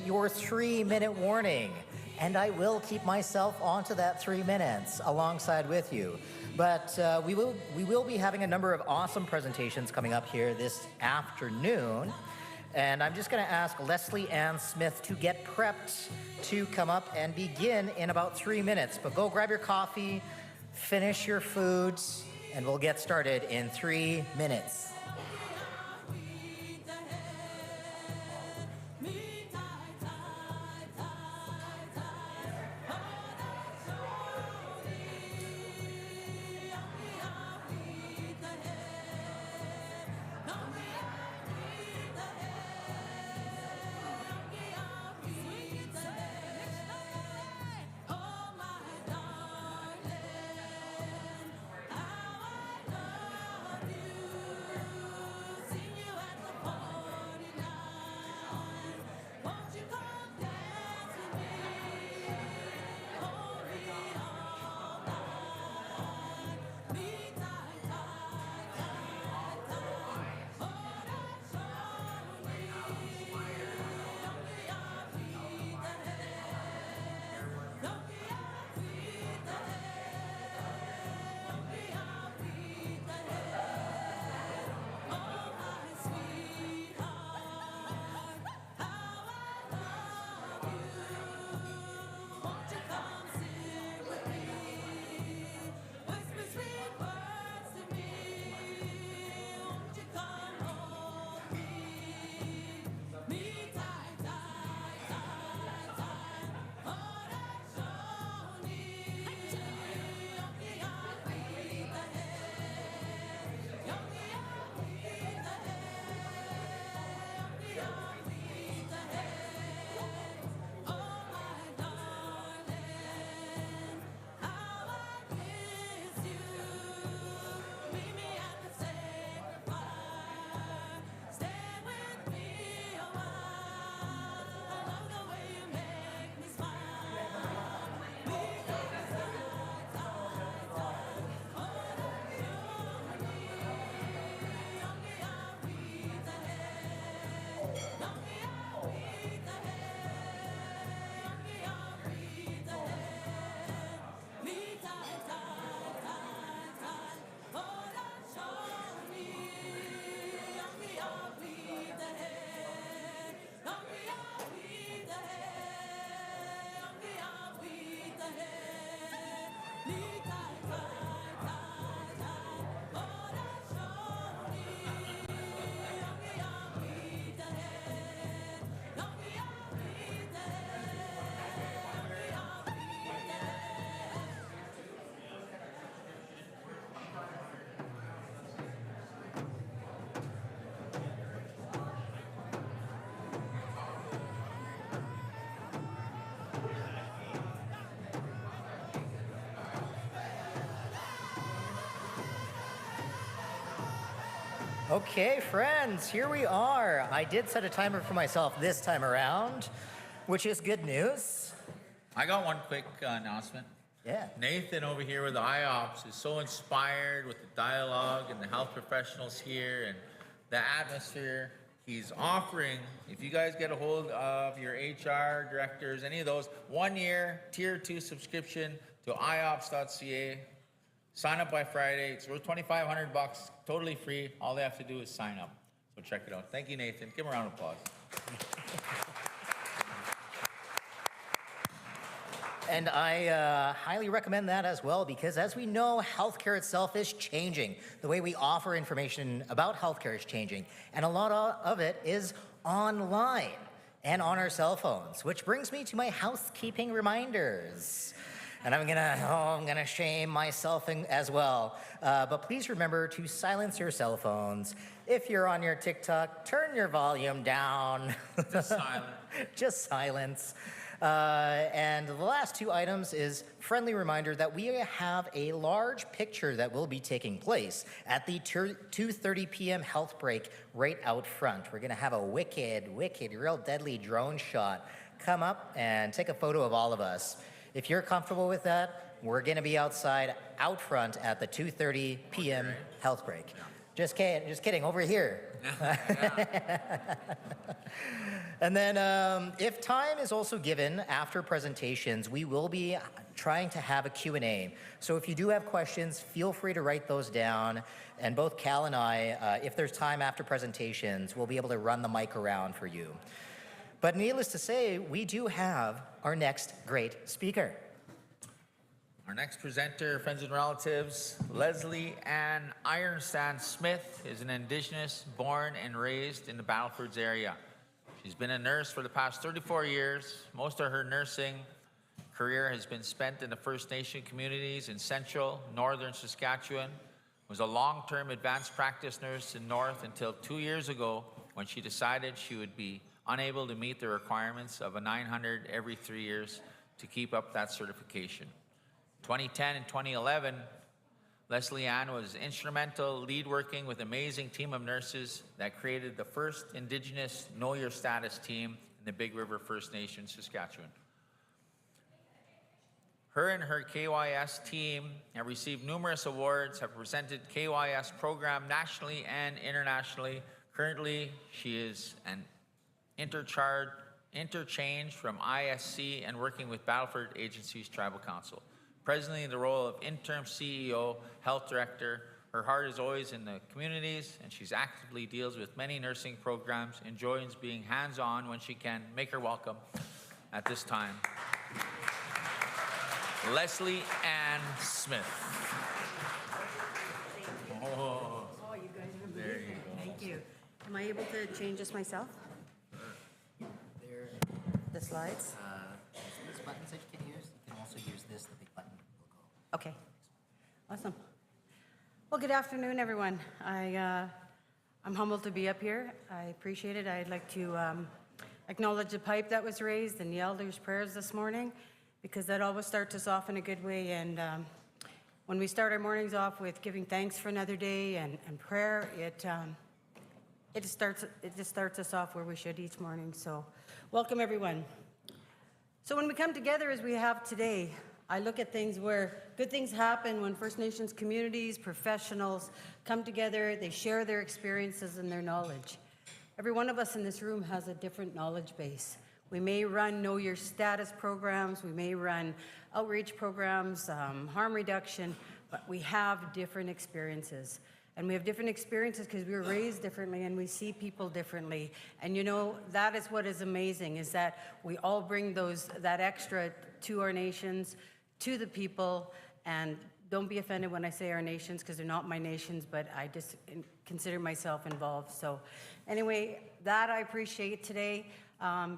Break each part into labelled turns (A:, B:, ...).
A: your 3-minute warning. And I will keep myself onto that 3 minutes alongside with you. But we will be having a number of awesome presentations coming up here this afternoon. And I'm just going to ask Leslie Ann Smith to get prepped to come up and begin in about 3 minutes. But go grab your coffee, finish your foods, and we'll get started in 3 minutes. Okay, friends, here we are. I did set a timer for myself this time around, which is good news.
B: I got one quick announcement.
A: Yeah.
B: Nathan over here with the IOPS is so inspired with the dialogue and the health professionals here and the atmosphere. He's offering, if you guys get a hold of your HR directors, any of those, 1 year tier 2 subscription to iops.ca. Sign up by Friday. It's worth $2,500, totally free. All they have to do is sign up. So check it out. Thank you, Nathan. Give him a round of applause.
A: And I highly recommend that as well, because as we know, healthcare itself is changing. The way we offer information about healthcare is changing. And a lot of it is online and on our cell phones, which brings me to my housekeeping reminders. And I'm gonna shame myself as well. But please remember to silence your cell phones. If you're on your TikTok, turn your volume down.
B: Just silent.
A: Just silence. And the last two items is friendly reminder that we have a large picture that will be taking place at the 2:30 p.m. health break right out front. We're gonna have a wicked, real deadly drone shot. Come up and take a photo of all of us. If you're comfortable with that, we're gonna be outside out front at the 2:30 p.m. health break. Just kidding, over here. And then if time is also given after presentations, we will be trying to have a Q&A. So if you do have questions, feel free to write those down. And both Cal and I, if there's time after presentations, we'll be able to run the mic around for you. But needless to say, we do have our next great speaker.
B: Our next presenter, friends and relatives, Leslie Ann Ironsand Smith is an Indigenous born and raised in the Battlefords area. She's been a nurse for the past 34 years. Most of her nursing career has been spent in the First Nation communities in central, northern Saskatchewan. Was a long-term advanced practice nurse in North until 2 years ago when she decided she would be unable to meet the requirements of a 900 every 3 years to keep up that certification. 2010 and 2011, Leslie Ann was instrumental lead working with an amazing team of nurses that created the first Indigenous Know Your Status team in the Big River First Nation, Saskatchewan. Her and her KYS team have received numerous awards, have presented KYS program nationally and internationally. Currently, she is an interchange from ISC and working with Battleford Agencies Tribal Council. Presently in the role of interim CEO, health director, her heart is always in the communities and she's actively deals with many nursing programs, enjoys being hands-on when she can. Make her welcome at this time. Leslie Ann Smith.
C: Oh, you guys are amazing.
B: There you go.
C: Thank you. Am I able to change this myself?
A: There,
C: The slides?
A: this buttons that you can use. You can also use this, the big button logo.
C: Okay. Awesome. Well, good afternoon, everyone. I'm humbled to be up here. I appreciate it. I'd like to acknowledge the pipe that was raised and the elders' prayers this morning, because that always starts us off in a good way. And when we start our mornings off with giving thanks for another day and prayer, it just starts us off where we should each morning. So welcome, everyone. So when we come together as we have today, I look at things where good things happen when First Nations communities, professionals come together, they share their experiences and their knowledge. Every one of us in this room has a different knowledge base. We may run Know Your Status programs, we may run outreach programs, harm reduction, but we have different experiences. And we have different experiences because we were raised differently and we see people differently. And you know, that is what is amazing, is that we all bring that extra to our nations, to the people. And don't be offended when I say our nations, because they're not my nations, but I just consider myself involved. So anyway, that I appreciate today.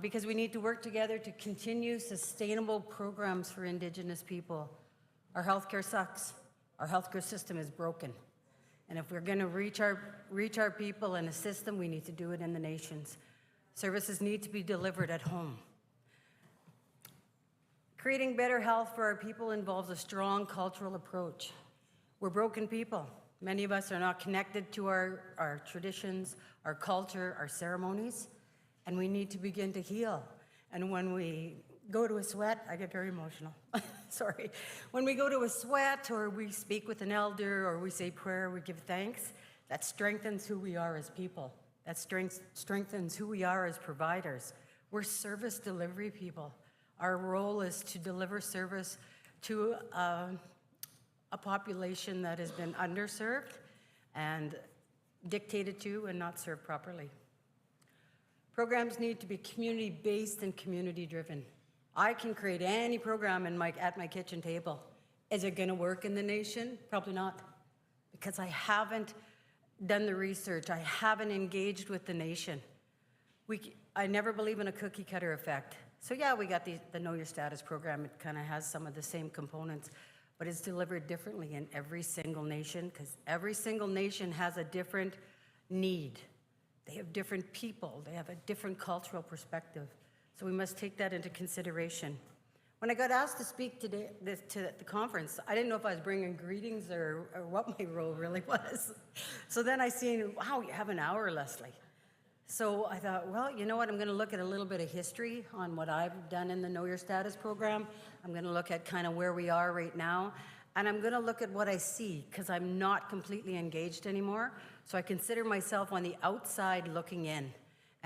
C: Because we need to work together to continue sustainable programs for Indigenous people. Our healthcare sucks. Our healthcare system is broken. And if we're going to reach our people and assist them, we need to do it in the nations. Services need to be delivered at home. Creating better health for our people involves a strong cultural approach. We're broken people. Many of us are not connected to our traditions, our culture, our ceremonies. And we need to begin to heal. And when we go to a sweat, I get very emotional. Sorry. When we go to a sweat, or we speak with an elder, or we say prayer, we give thanks, that strengthens who we are as people. That strengthens who we are as providers. We're service delivery people. Our role is to deliver service to a population that has been underserved and dictated to and not served properly. Programs need to be community-based and community-driven. I can create any program at my kitchen table. Is it going to work in the nation? Probably not, because I haven't done the research. I haven't engaged with the nation. I never believe in a cookie-cutter effect. So yeah, we got the Know Your Status program. It kind of has some of the same components, but it's delivered differently in every single nation, because every single nation has a different need. They have different people. They have a different cultural perspective. So we must take that into consideration. When I got asked to speak to the conference, I didn't know if I was bringing greetings or what my role really was. So then I seen, wow, you have an hour, Leslie. So I thought, well, you know what? I'm going to look at a little bit of history on what I've done in the Know Your Status program. I'm going to look at kind of where we are right now. And I'm going to look at what I see, because I'm not completely engaged anymore. So I consider myself on the outside looking in.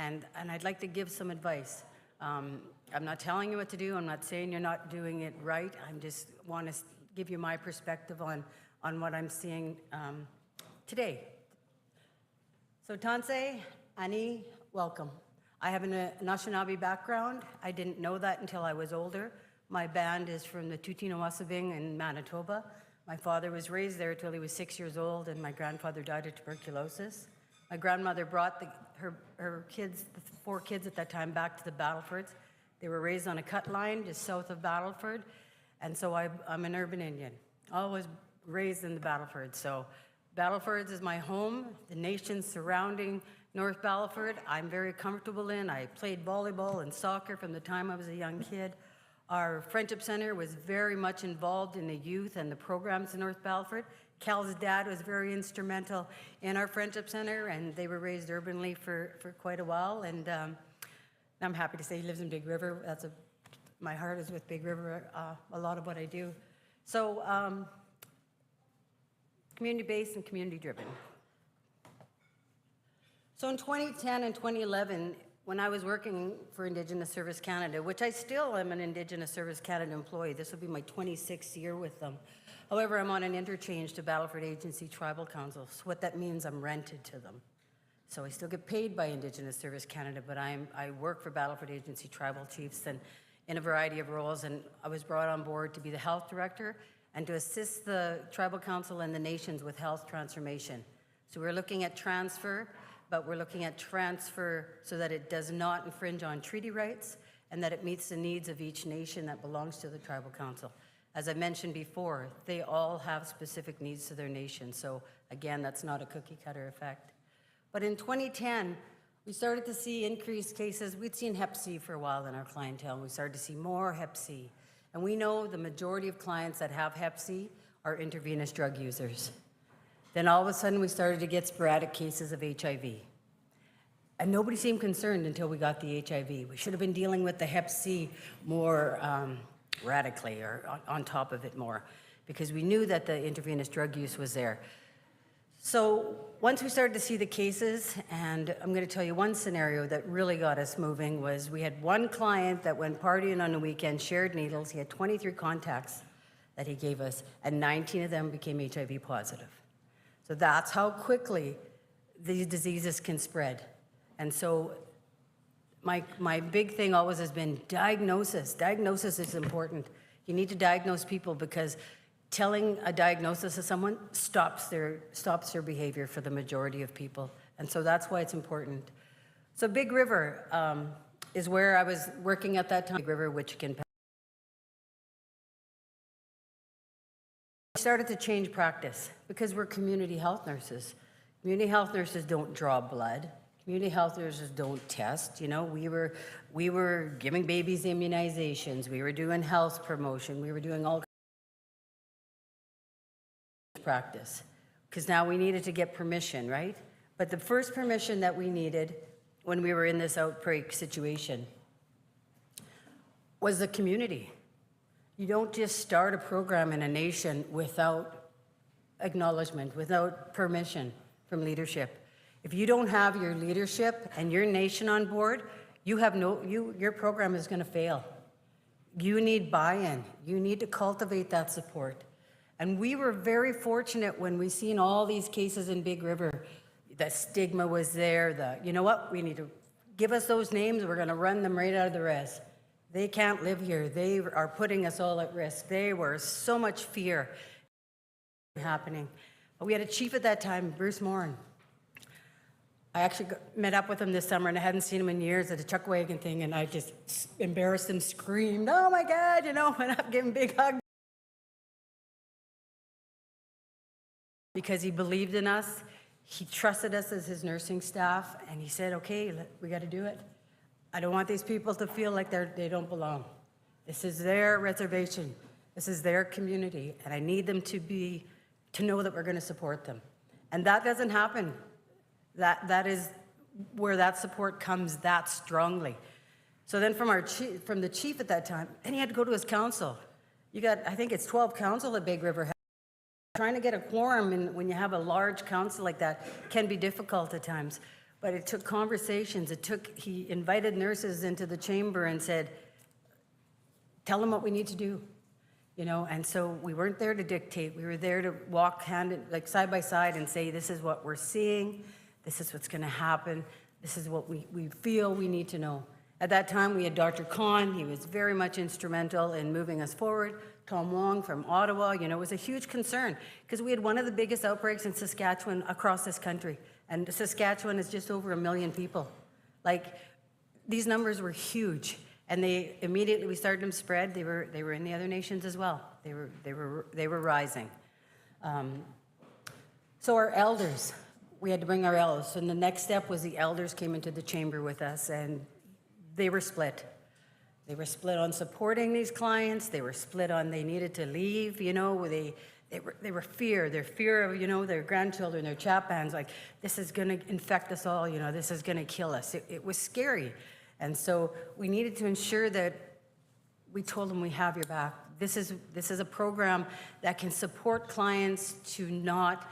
C: and I'd like to give some advice. I'm not telling you what to do. I'm not saying you're not doing it right. I just want to give you my perspective on what I'm seeing today. So Tansei, Ani, welcome. I have an Anishinaabe background. I didn't know that until I was older. My band is from the Tutinawasabing in Manitoba. My father was raised there till he was 6 years old, and my grandfather died of tuberculosis. My grandmother brought her kids, the 4 kids at that time, back to the Battlefords. They were raised on a cut line just south of Battleford, and so I'm an urban Indian. I was raised in the Battlefords, so Battlefords is my home. The nations surrounding North Battleford, I'm very comfortable in. I played volleyball and soccer from the time I was a young kid. Our Friendship Center was very much involved in the youth and the programs in North Battleford. Cal's dad was very instrumental in our Friendship Center, and they were raised urbanly for quite a while. And I'm happy to say he lives in Big River. My heart is with Big River, a lot of what I do. So community-based and community-driven. So in 2010 and 2011, when I was working for Indigenous Service Canada, which I still am an Indigenous Service Canada employee, this will be my 26th year with them. However, I'm on an interchange to Battleford Agency Tribal Council. So what that means, I'm rented to them. So I still get paid by Indigenous Service Canada, but I work for Battleford Agency Tribal Chiefs and in a variety of roles, and I was brought on board to be the health director and to assist the Tribal Council and the nations with health transformation. So we're looking at transfer, but we're looking at transfer so that it does not infringe on treaty rights and that it meets the needs of each nation that belongs to the Tribal Council. As I mentioned before, they all have specific needs to their nation. So again, that's not a cookie cutter effect. But in 2010, we started to see increased cases. We'd seen Hep C for a while in our clientele, and we started to see more Hep C. And we know the majority of clients that have Hep C are intravenous drug users. Then all of a sudden, we started to get sporadic cases of HIV. And nobody seemed concerned until we got the HIV. We should have been dealing with the Hep C more radically or on top of it more, because we knew that the intravenous drug use was there. So once we started to see the cases, and I'm going to tell you one scenario that really got us moving was we had one client that went partying on the weekend, shared needles. He had 23 contacts that he gave us, and 19 of them became HIV positive. So that's how quickly these diseases can spread. And so my big thing always has been diagnosis. Diagnosis is important. You need to diagnose people because telling a diagnosis to someone stops their behavior for the majority of people. And so that's why it's important. So Big River is where I was working at that time. Big River, which can started to change practice because we're community health nurses. Community health nurses don't draw blood. Community health nurses don't test. You know, we were giving babies immunizations. We were doing health promotion. We were doing all practice because now we needed to get permission, right? But the first permission that we needed when we were in this outbreak situation was the community. You don't just start a program in a nation without acknowledgement, without permission from leadership. If you don't have your leadership and your nation on board, your program is going to fail. You need buy-in. You need to cultivate that support. And we were very fortunate when we seen all these cases in Big River. The stigma was there. You know what? We need to give us those names. We're going to run them right out of the res. They can't live here. They are putting us all at risk. They were so much fear happening. But we had a chief at that time, Bruce Morin. I actually met up with him this summer, and I hadn't seen him in years at a chuck wagon thing, and I just embarrassed him, screamed, "Oh my God," you know, went up, gave him a big hug. Because he believed in us, he trusted us as his nursing staff, and he said, "Okay, we got to do it. I don't want these people to feel like they don't belong. This is their reservation. This is their community, and I need them to know that we're going to support them." And that doesn't happen. That is where that support comes that strongly. So then from the chief at that time, and he had to go to his council. You got, I think it's 12 council at Big River. Trying to get a quorum when you have a large council like that can be difficult at times. But it took conversations. He invited nurses into the chamber and said, tell them what we need to do. You know, and so we weren't there to dictate. We were there to walk like side by side and say, this is what we're seeing. This is what's going to happen. This is what we feel we need to know. At that time, we had Dr. Khan. He was very much instrumental in moving us forward. Tom Wong from Ottawa, you know, it was a huge concern because we had one of the biggest outbreaks in Saskatchewan across this country. And Saskatchewan is just over 1 million people. Like, these numbers were huge. And they immediately, we started them spread. They were in the other nations as well. They were rising. So our elders, we had to bring our elders. And the next step was the elders came into the chamber with us, and they were split. They were split on supporting these clients. They were split on they needed to leave. You know, they were their fear of, you know, their grandchildren, their chapans, like, this is going to infect us all. You know, this is going to kill us. It was scary. And so we needed to ensure that we told them we have your back. This is a program that can support clients to not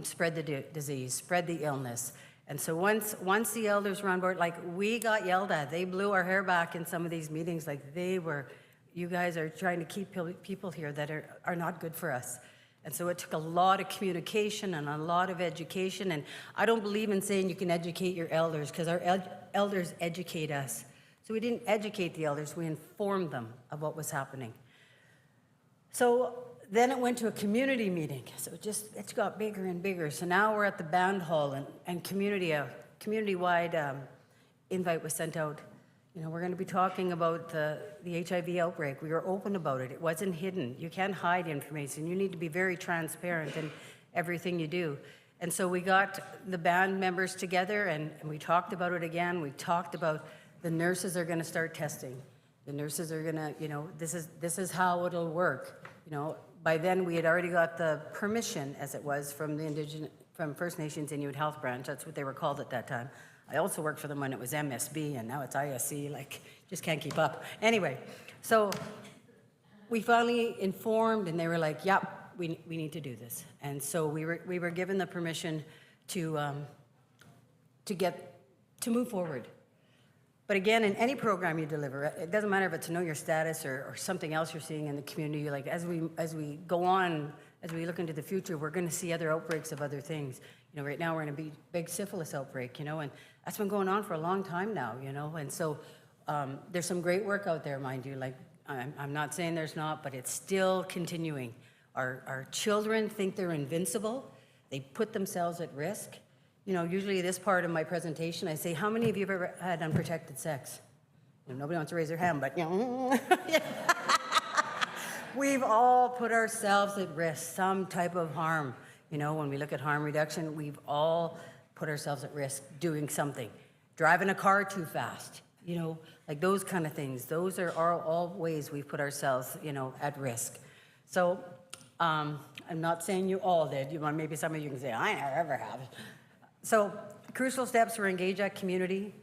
C: spread the disease, spread the illness. And so once the elders were on board, like, we got yelled at. They blew our hair back in some of these meetings. Like, you guys are trying to keep people here that are not good for us. And so it took a lot of communication and a lot of education. And I don't believe in saying you can educate your elders, because our elders educate us. So we didn't educate the elders, we informed them of what was happening. So then it went to a community meeting. So it's got bigger and bigger. So now we're at the band hall, and community-wide invite was sent out. You know, we're going to be talking about the HIV outbreak. We were open about it. It wasn't hidden. You can't hide information. You need to be very transparent in everything you do. And so we got the band members together, and we talked about it again. We talked about the nurses are going to start testing. The nurses are going to, you know, this is how it'll work. You know, by then we had already got the permission, as it was, from First Nations Inuit Health Branch. That's what they were called at that time. I also worked for them when it was MSB, and now it's ISC, like, just can't keep up. Anyway, so we finally informed, and they were like, yep, we need to do this. And so we were given the permission to move forward. But again, in any program you deliver, it doesn't matter if it's Know Your Status or something else you're seeing in the community. Like, as we go on, as we look into the future, we're going to see other outbreaks of other things. You know, right now we're in a big syphilis outbreak, you know, and that's been going on for a long time now, you know. And so there's some great work out there, mind you. Like, I'm not saying there's not, but it's still continuing. Our children think they're invincible. They put themselves at risk. You know, usually this part of my presentation, I say, how many of you have ever had unprotected sex? You know, nobody wants to raise their hand, but, you know. We've all put ourselves at risk, some type of harm. You know, when we look at harm reduction, we've all put ourselves at risk doing something. Driving a car too fast, you know, like those kind of things. Those are all ways we've put ourselves, you know, at risk. So I'm not saying you all did. Maybe some of you can say, I never have. So crucial steps were engage that community,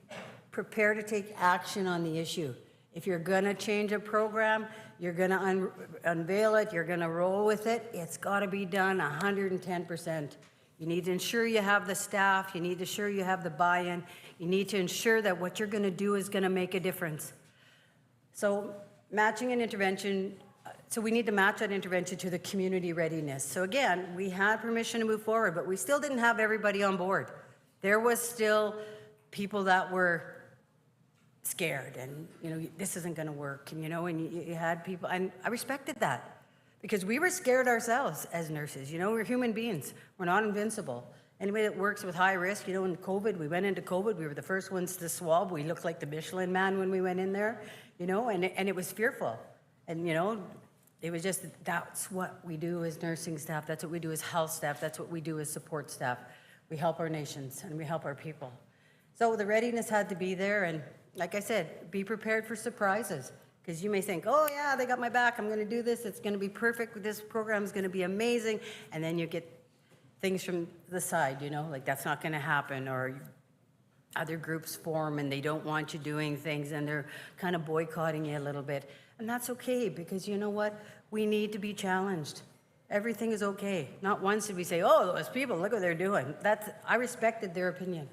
C: prepare to take action on the issue. If you're going to change a program, you're going to unveil it, you're going to roll with it, it's got to be done 110%. You need to ensure you have the staff, you need to ensure you have the buy-in, you need to ensure that what you're going to do is going to make a difference. So matching an intervention, so we need to match that intervention to the community readiness. So again, we had permission to move forward, but we still didn't have everybody on board. There was still people that were scared and, you know, this isn't going to work, and, you know, and you had people, and I respected that because we were scared ourselves as nurses. You know, we're human beings. We're not invincible. Anybody that works with high risk, you know, in COVID, we went into COVID, we were the first ones to swab. We looked like the Michelin Man when we went in there, you know, and it was fearful. And, you know, it was just, that's what we do as nursing staff. That's what we do as health staff. That's what we do as support staff. We help our nations and we help our people. So the readiness had to be there. And like I said, be prepared for surprises. Because you may think, oh yeah, they got my back. I'm going to do this. It's going to be perfect. This program is going to be amazing. And then you get things from the side, you know, like that's not going to happen. Or other groups form and they don't want you doing things and they're kind of boycotting you a little bit. And that's okay, because you know what? We need to be challenged. Everything is okay. Not once did we say, oh, those people, look what they're doing. I respected their opinion.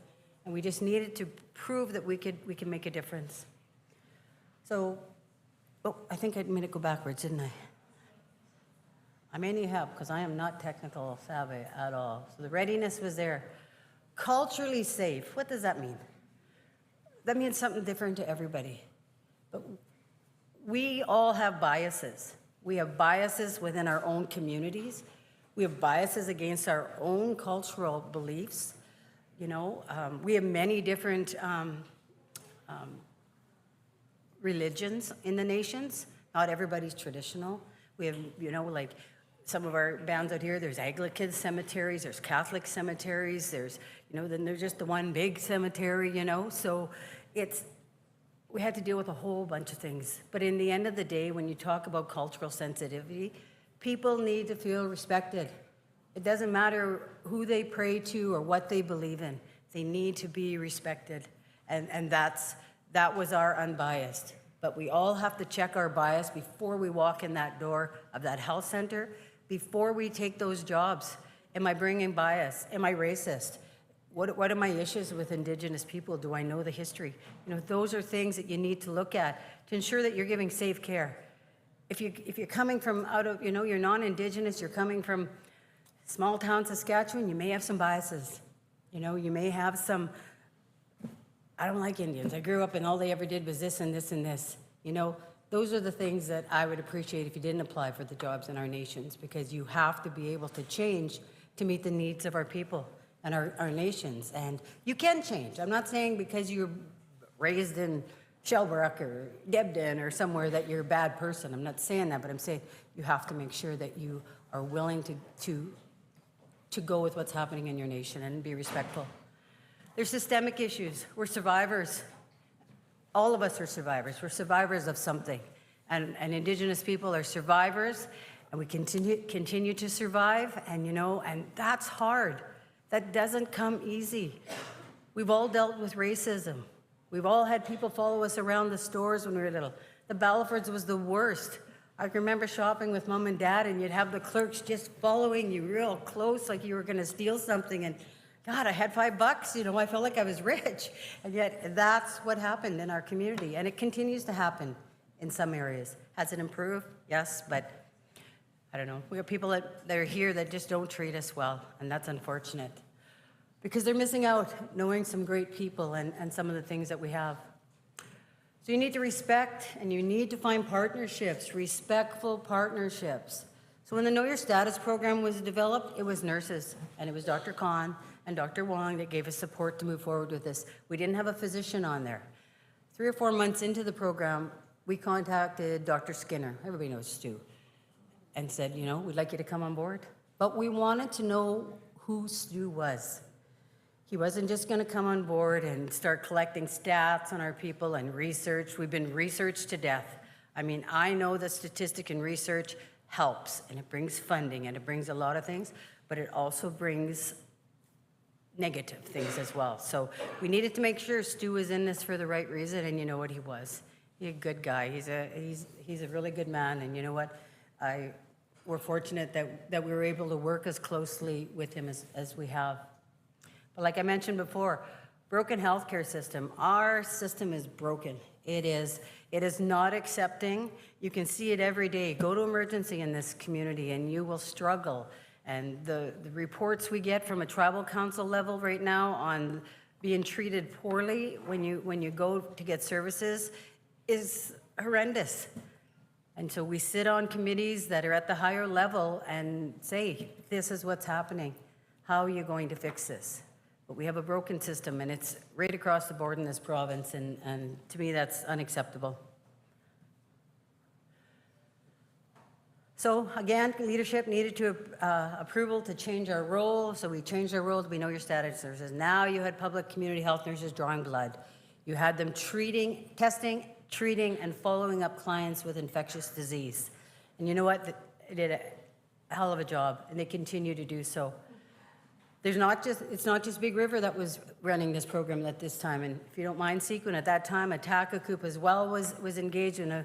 C: And we just needed to prove that we could make a difference. So, oh, I think I made it go backwards, didn't I? I may need help because I am not technical savvy at all. So the readiness was there. Culturally safe, what does that mean? That means something different to everybody. But we all have biases. We have biases within our own communities. We have biases against our own cultural beliefs. You know, we have many different religions in the nations. Not everybody's traditional. We have, you know, like some of our bands out here, there's Anglican cemeteries, there's Catholic cemeteries, there's, you know, then there's just the one big cemetery, you know. So we had to deal with a whole bunch of things. But in the end of the day, when you talk about cultural sensitivity, people need to feel respected. It doesn't matter who they pray to or what they believe in. They need to be respected. And that was our unbiased. But we all have to check our bias before we walk in that door of that health center, before we take those jobs. Am I bringing bias? Am I racist? What are my issues with Indigenous people? Do I know the history? You know, those are things that you need to look at to ensure that you're giving safe care. If you're coming from out of, you know, you're non-Indigenous, you're coming from small town Saskatchewan, you may have some biases. You know, you may have some, I don't like Indians. I grew up and all they ever did was this and this and this. You know, those are the things that I would appreciate if you didn't apply for the jobs in our nations, because you have to be able to change to meet the needs of our people and our nations. And you can change. I'm not saying because you're raised in Shelbrook or Debden or somewhere that you're a bad person. I'm not saying that, but I'm saying you have to make sure that you are willing to go with what's happening in your nation and be respectful. There's systemic issues. We're survivors. All of us are survivors. We're survivors of something. And Indigenous people are survivors, and we continue to survive, and you know, and that's hard. That doesn't come easy. We've all dealt with racism. We've all had people follow us around the stores when we were little. The Ballafords was the worst. I can remember shopping with Mom and Dad, and you'd have the clerks just following you real close, like you were gonna steal something, and God, I had $5, you know, I felt like I was rich. And yet that's what happened in our community, and it continues to happen in some areas. Has it improved? Yes, but I don't know. We have people that are here that just don't treat us well, and that's unfortunate. Because they're missing out knowing some great people and some of the things that we have. So you need to respect, and you need to find partnerships, respectful partnerships. So when the Know Your Status program was developed, it was nurses, and it was Dr. Khan and Dr. Wong that gave us support to move forward with this. We didn't have a physician on there. 3 or 4 months into the program, we contacted Dr. Skinner, everybody knows Stu, and said, you know, we'd like you to come on board. But we wanted to know who Stu was. He wasn't just going to come on board and start collecting stats on our people and research. We've been researched to death. I mean, I know that statistic and research helps, and it brings funding, and it brings a lot of things, but it also brings negative things as well. So we needed to make sure Stu was in this for the right reason, and you know what he was. He's a good guy. He's a really good man, and you know what? We're fortunate that we were able to work as closely with him as we have. But like I mentioned before, broken healthcare system. Our system is broken. It is not accepting. You can see it every day. Go to emergency in this community and you will struggle. And the reports we get from a tribal council level right now on being treated poorly when you go to get services is horrendous. And so we sit on committees that are at the higher level and say, this is what's happening. How are you going to fix this? But we have a broken system, and it's right across the board in this province, and to me, that's unacceptable. So again, leadership needed to approval to change our role, so we changed our role to be Know Your Status nurses. Now you had public community health nurses drawing blood. You had them testing, treating, and following up clients with infectious disease. And you know what? They did a hell of a job, and they continue to do so. It's not just Big River that was running this program at this time. And if you don't mind, Sequin, at that time, Atakakup as well was engaged in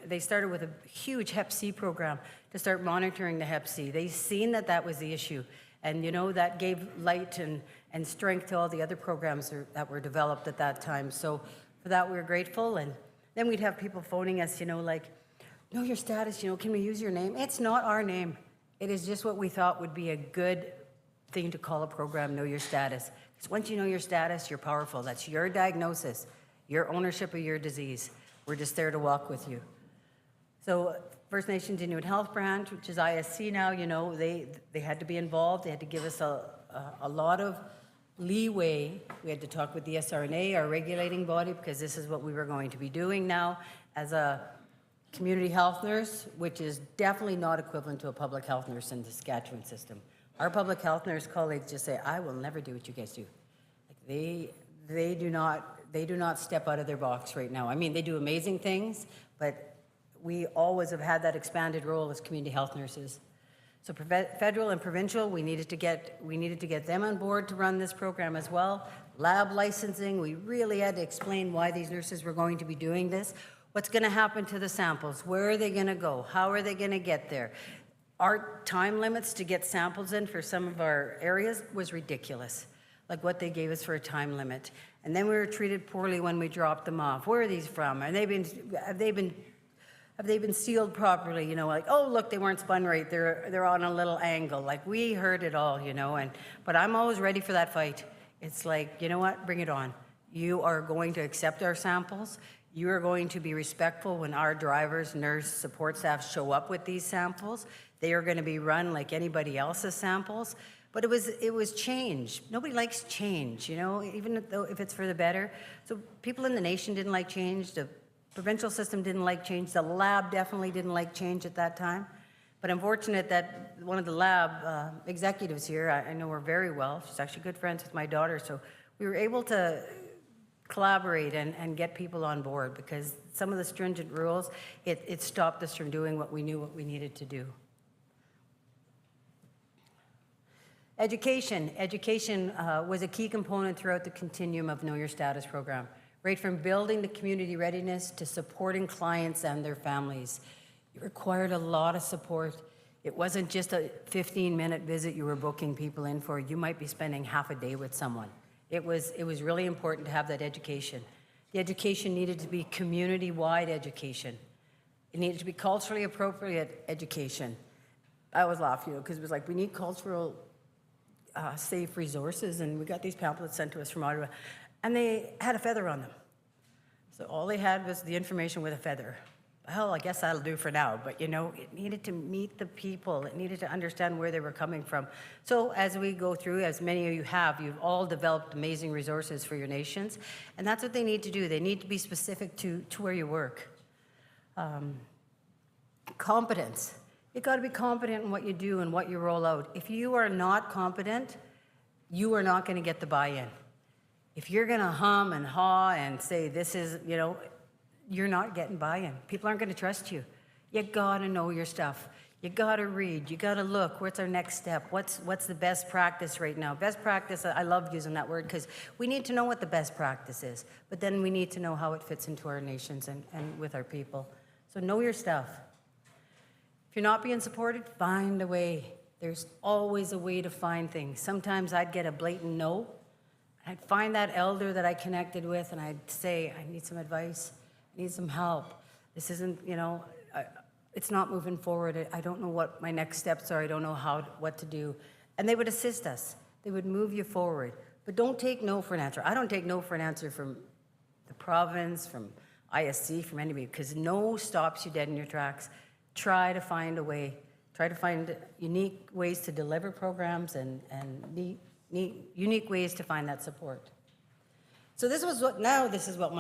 C: they started with a huge Hep C program to start monitoring the Hep C. They seen that was the issue. And, you know, that gave light and strength to all the other programs that were developed at that time. So for that, we were grateful. And then we'd have people phoning us, like, know your status, can we use your name? It's not our name. It is just what we thought would be a good thing to call a program, Know Your Status. Because once you know your status, you're powerful. That's your diagnosis, your ownership of your disease. We're just there to walk with you. So First Nations Inuit Health Branch, which is ISC now, they had to be involved. They had to give us a lot of leeway. We had to talk with the SRNA, our regulating body, because this is what we were going to be doing now as a community health nurse, which is definitely not equivalent to a public health nurse in the Saskatchewan system. Our public health nurse colleagues just say, I will never do what you guys do. Like they do not step out of their box right now. I mean, they do amazing things, but we always have had that expanded role as community health nurses. So federal and provincial, we needed to get them on board to run this program as well. Lab licensing, we really had to explain why these nurses were going to be doing this. What's going to happen to the samples? Where are they going to go? How are they going to get there? Our time limits to get samples in for some of our areas was ridiculous, like what they gave us for a time limit. And then we were treated poorly when we dropped them off. Where are these from? Have they been sealed properly? Like, oh, look, they weren't spun right. They're on a little angle. Like, we heard it all, but I'm always ready for that fight. It's like, you know what? Bring it on. You are going to accept our samples. You are going to be respectful when our drivers, nurse, support staff show up with these samples. They are going to be run like anybody else's samples. But it was change. Nobody likes change, even though if it's for the better. So people in the nation didn't like change. The provincial system didn't like change. The lab definitely didn't like change at that time. But I'm fortunate that one of the lab executives here, I know her very well. She's actually good friends with my daughter. So we were able to collaborate and get people on board, because some of the stringent rules, it stopped us from doing what we needed to do. Education was a key component throughout the continuum of Know Your Status program, right from building the community readiness to supporting clients and their families. It required a lot of support. It wasn't just a 15-minute visit you were booking people in for. You might be spending half a day with someone. It was really important to have that education. The education needed to be community-wide education. It needed to be culturally appropriate education. I always laugh, because it was like, we need cultural safe resources, and we got these pamphlets sent to us from Ottawa, and they had a feather on them. So all they had was the information with a feather. Well, I guess that'll do for now, but it needed to meet the people. It needed to understand where they were coming from. So as we go through, as many of you have, you've all developed amazing resources for your nations, and that's what they need to do. They need to be specific to where you work. Competence. You've got to be competent in what you do and what you roll out. If you are not competent, you are not going to get the buy-in. If you're going to hum and haw and say this is, you're not getting buy-in. People aren't going to trust you. You got to know your stuff. You got to read. You got to look. What's our next step? What's the best practice right now? Best practice, I love using that word, because we need to know what the best practice is, but then we need to know how it fits into our nations and with our people. So know your stuff. If you're not being supported, find a way. There's always a way to find things. Sometimes I'd get a blatant no. I'd find that elder that I connected with, and I'd say, I need some advice. I need some help. This isn't, it's not moving forward. I don't know what my next steps are. I don't know what to do. And they would assist us. They would move you forward. But don't take no for an answer. I don't take no for an answer from the province, from ISC, from anybody, because no stops you dead in your tracks. Try to find a way. Try to find unique ways to deliver programs and unique ways to find that support. So this is what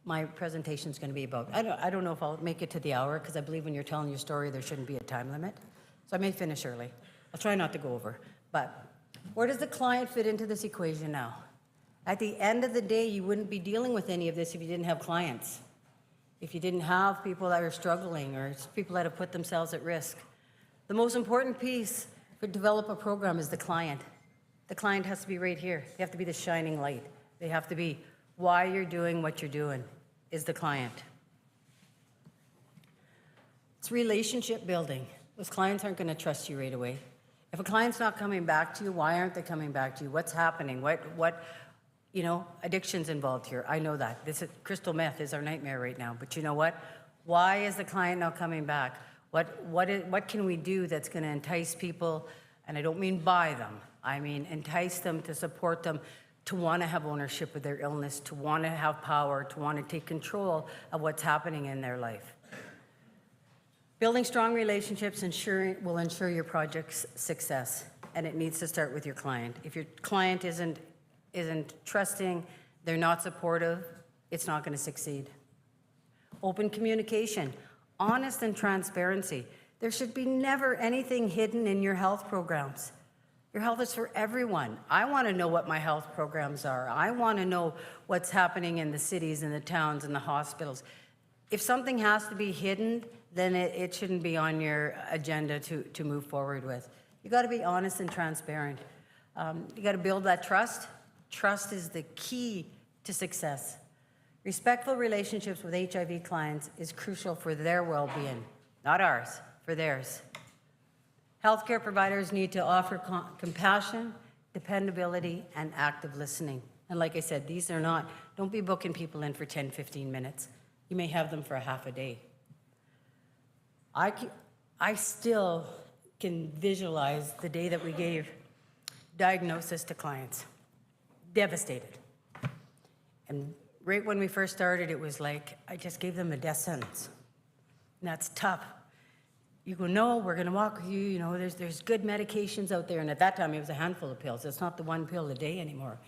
C: my presentation is going to be about. I don't know if I'll make it to the hour, because I believe when you're telling your story, there shouldn't be a time limit. So I may finish early. I'll try not to go over. But where does the client fit into this equation now? At the end of the day, you wouldn't be dealing with any of this if you didn't have clients. If you didn't have people that are struggling or people that have put themselves at risk. The most important piece for develop a program is the client. The client has to be right here. They have to be the shining light. They have to be why you're doing what you're doing is the client. It's relationship building. Those clients aren't going to trust you right away. If a client's not coming back to you, why aren't they coming back to you? What's happening? What, you know, addiction's involved here. I know that. This is, crystal meth is our nightmare right now. But you know what? Why is the client not coming back? What can we do that's going to entice people? And I don't mean buy them. I mean entice them, to support them, to want to have ownership of their illness, to want to have power, to want to take control of what's happening in their life. Building strong relationships will ensure your project's success, and it needs to start with your client. If your client isn't trusting, they're not supportive, it's not going to succeed. Open communication, honest and transparency. There should be never anything hidden in your health programs. Your health is for everyone. I want to know what my health programs are. I want to know what's happening in the cities and the towns and the hospitals. If something has to be hidden, then it shouldn't be on your agenda to move forward with. You got to be honest and transparent. You got to build that trust. Trust is the key to success. Respectful relationships with HIV clients is crucial for their well-being, not ours, for theirs. Healthcare providers need to offer compassion, dependability, and active listening. And like I said, these are not, don't be booking people in for 10, 15 minutes. You may have them for a half a day. I still can visualize the day that we gave diagnosis to clients. Devastated. And right when we first started, it was like, I just gave them a death sentence. And that's tough. You go, no, we're going to walk with you. You know, there's good medications out there. And at that time, it was a handful of pills. It's not the one pill a day anymore.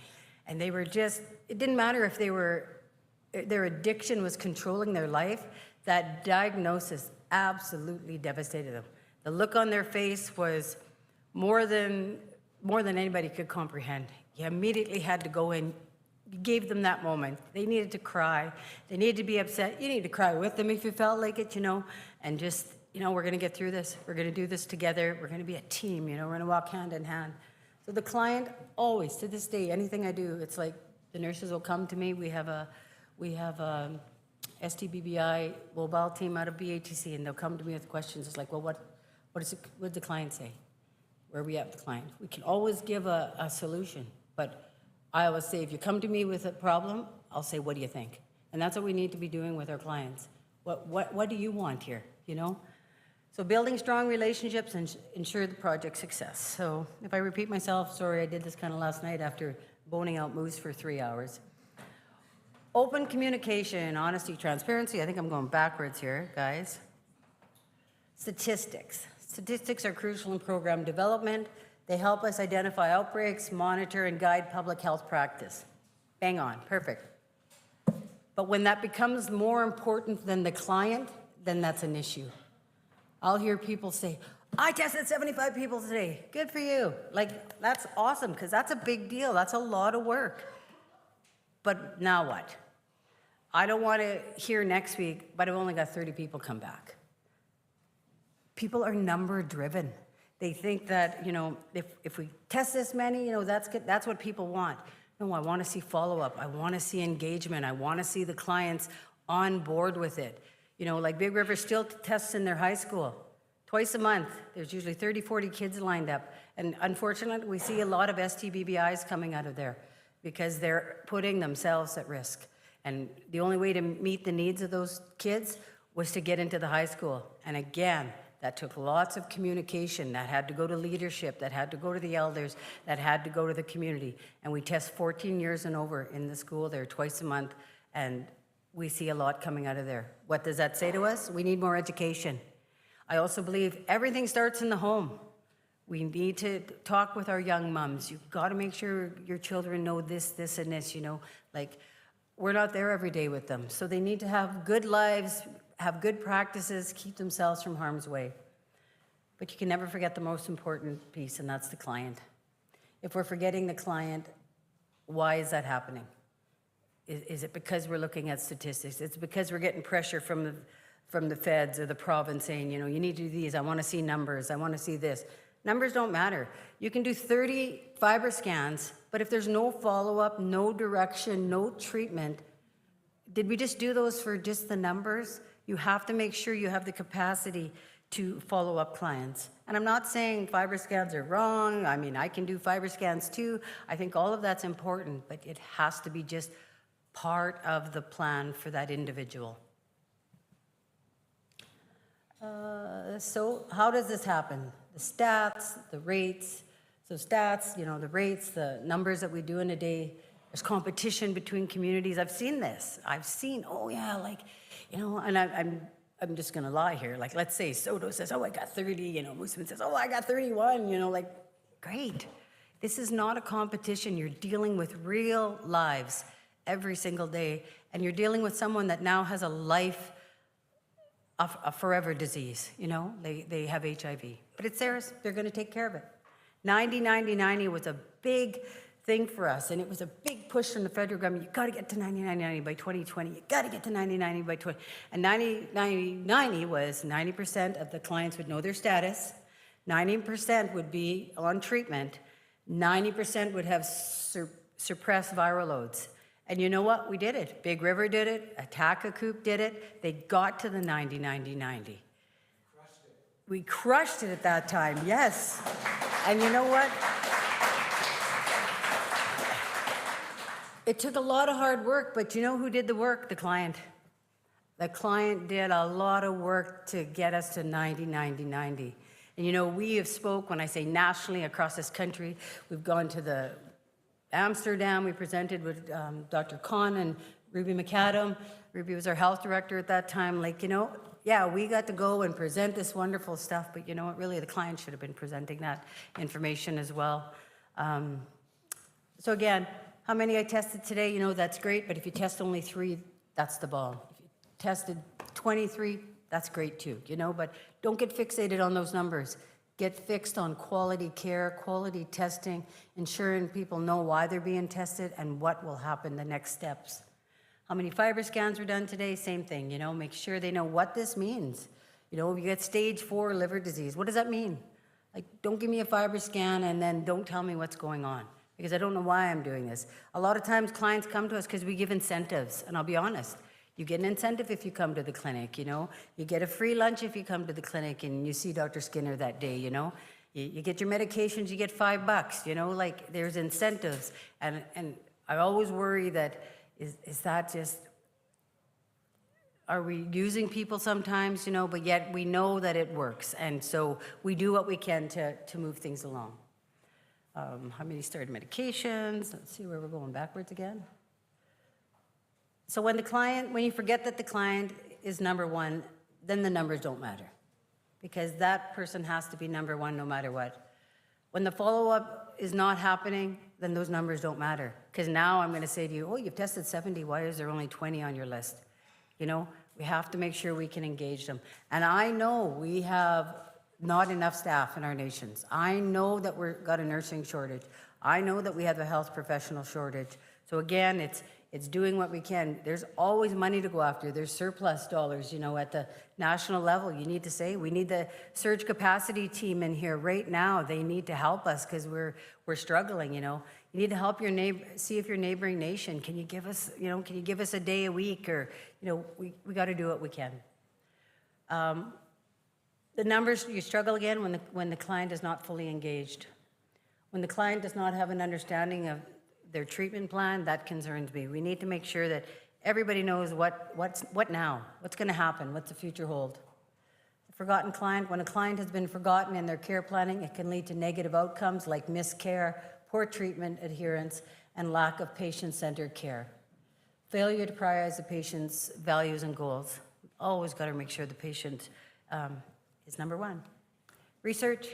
C: And they were just, it didn't matter if their addiction was controlling their life. That diagnosis absolutely devastated them. The look on their face was more than anybody could comprehend. You immediately had to go in. You gave them that moment. They needed to cry. They needed to be upset. You need to cry with them if you felt like it, you know, and just, you know, we're going to get through this. We're going to do this together. We're going to be a team, you know, we're going to walk hand in hand. So the client always, to this day, anything I do, it's like the nurses will come to me. We have a STBBI mobile team out of BATC, and they'll come to me with questions. It's like, well, what did the client say? Where are we at with the client? We can always give a solution, but I always say, if you come to me with a problem, I'll say, what do you think? And that's what we need to be doing with our clients. What do you want here, you know? So building strong relationships and ensure the project's success. So if I repeat myself, sorry, I did this kind of last night after boning out moose for 3 hours. Open communication, honesty, transparency. I think I'm going backwards here, guys. Statistics. Statistics are crucial in program development. They help us identify outbreaks, monitor, and guide public health practice. Bang on, perfect. But when that becomes more important than the client, then that's an issue. I'll hear people say, I tested 75 people today. Good for you. Like, that's awesome, because that's a big deal. That's a lot of work. But now what? I don't want to hear next week, but I've only got 30 people come back. People are number driven. They think that, you know, if we test this many, you know, that's good. That's what people want. No, I want to see follow-up. I want to see engagement. I want to see the clients on board with it. You know, like Big River still tests in their high school. Twice a month, there's usually 30, 40 kids lined up. And unfortunately, we see a lot of STBBIs coming out of there because they're putting themselves at risk. And the only way to meet the needs of those kids was to get into the high school. And again, that took lots of communication. That had to go to leadership, that had to go to the elders, that had to go to the community. And we test 14 years and over in the school there twice a month, and we see a lot coming out of there. What does that say to us? We need more education. I also believe everything starts in the home. We need to talk with our young moms. You've got to make sure your children know this, this, and this, you know. Like, we're not there every day with them. So they need to have good lives, have good practices, keep themselves from harm's way. But you can never forget the most important piece, and that's the client. If we're forgetting the client, why is that happening? Is it because we're looking at statistics? It's because we're getting pressure from the feds or the province saying, you know, you need to do these. I want to see numbers. I want to see this. Numbers don't matter. You can do 30 fiber scans, but if there's no follow-up, no direction, no treatment, did we just do those for just the numbers? You have to make sure you have the capacity to follow up clients. And I'm not saying fiber scans are wrong. I mean, I can do fiber scans too. I think all of that's important, but it has to be just part of the plan for that individual. So how does this happen? The stats, the rates. So stats, you know, the rates, the numbers that we do in a day. There's competition between communities. I've seen this. I've seen, oh yeah, like, you know, and I'm just gonna lie here. Like, let's say Soto says, oh, I got 30, you know, Mooseman says, oh, I got 31, you know, like, great. This is not a competition. You're dealing with real lives every single day, and you're dealing with someone that now has a life, a forever disease, you know, they have HIV. But it's theirs, they're gonna take care of it. 90-90-90 was a big thing for us, and it was a big push from the federal government. You gotta get to 90-90-90 by 2020, you gotta get to 90-90 by 20. And 90-90-90 was 90% of the clients would know their status, 90% would be on treatment, 90% would have suppressed viral loads. And you know what? We did it. Big River did it. Atacacoop did it. They got to the 90-90-90. We crushed it at that time, yes. And you know what? It took a lot of hard work, but you know who did the work? The client. The client did a lot of work to get us to 90-90-90. And you know, we have spoke, when I say nationally, across this country, we've gone to the Amsterdam, we presented with Dr. Khan and Ruby McAdam. Ruby was our health director at that time. Like, you know, yeah, we got to go and present this wonderful stuff, but you know what, really the client should have been presenting that information as well. So again, how many I tested today, you know, that's great, but if you test only 3, that's the ball. If you tested 23, that's great too, you know, but don't get fixated on those numbers. Get fixed on quality care, quality testing, ensuring people know why they're being tested and what will happen, the next steps. How many fiber scans were done today? Same thing, you know, make sure they know what this means. You know, if you get stage 4 liver disease, what does that mean? Like, don't give me a fiber scan and then don't tell me what's going on, because I don't know why I'm doing this. A lot of times clients come to us because we give incentives, and I'll be honest, you get an incentive if you come to the clinic, you know. You get a free lunch if you come to the clinic and you see Dr. Skinner that day, you know. You get your medications, you get $5, you know, like there's incentives. And I always worry that, is that just, are we using people sometimes, you know, but yet we know that it works. And so we do what we can to move things along. How many started medications? Let's see where we're going backwards again. So when you forget that the client is number one, then the numbers don't matter, because that person has to be number one no matter what. When the follow-up is not happening, then those numbers don't matter, because now I'm going to say to you, oh, you've tested 70, why is there only 20 on your list? You know, we have to make sure we can engage them. And I know we have not enough staff in our nations. I know that we've got a nursing shortage. I know that we have a health professional shortage. So again, it's doing what we can. There's always money to go after. There's surplus dollars, you know, at the national level. You need to say, we need the surge capacity team in here right now. They need to help us because we're struggling, you know. You need to help your neighbor, see if your neighboring nation, can you give us, you know, can you give us a day a week, or, you know, we got to do what we can. The numbers, you struggle again when the client is not fully engaged. When the client does not have an understanding of their treatment plan, that concerns me. We need to make sure that everybody knows what now, what's going to happen, what's the future hold. The forgotten client, when a client has been forgotten in their care planning, it can lead to negative outcomes like miscare, poor treatment adherence, and lack of patient-centered care. Failure to prioritize the patient's values and goals. Always got to make sure the patient is number one. Research.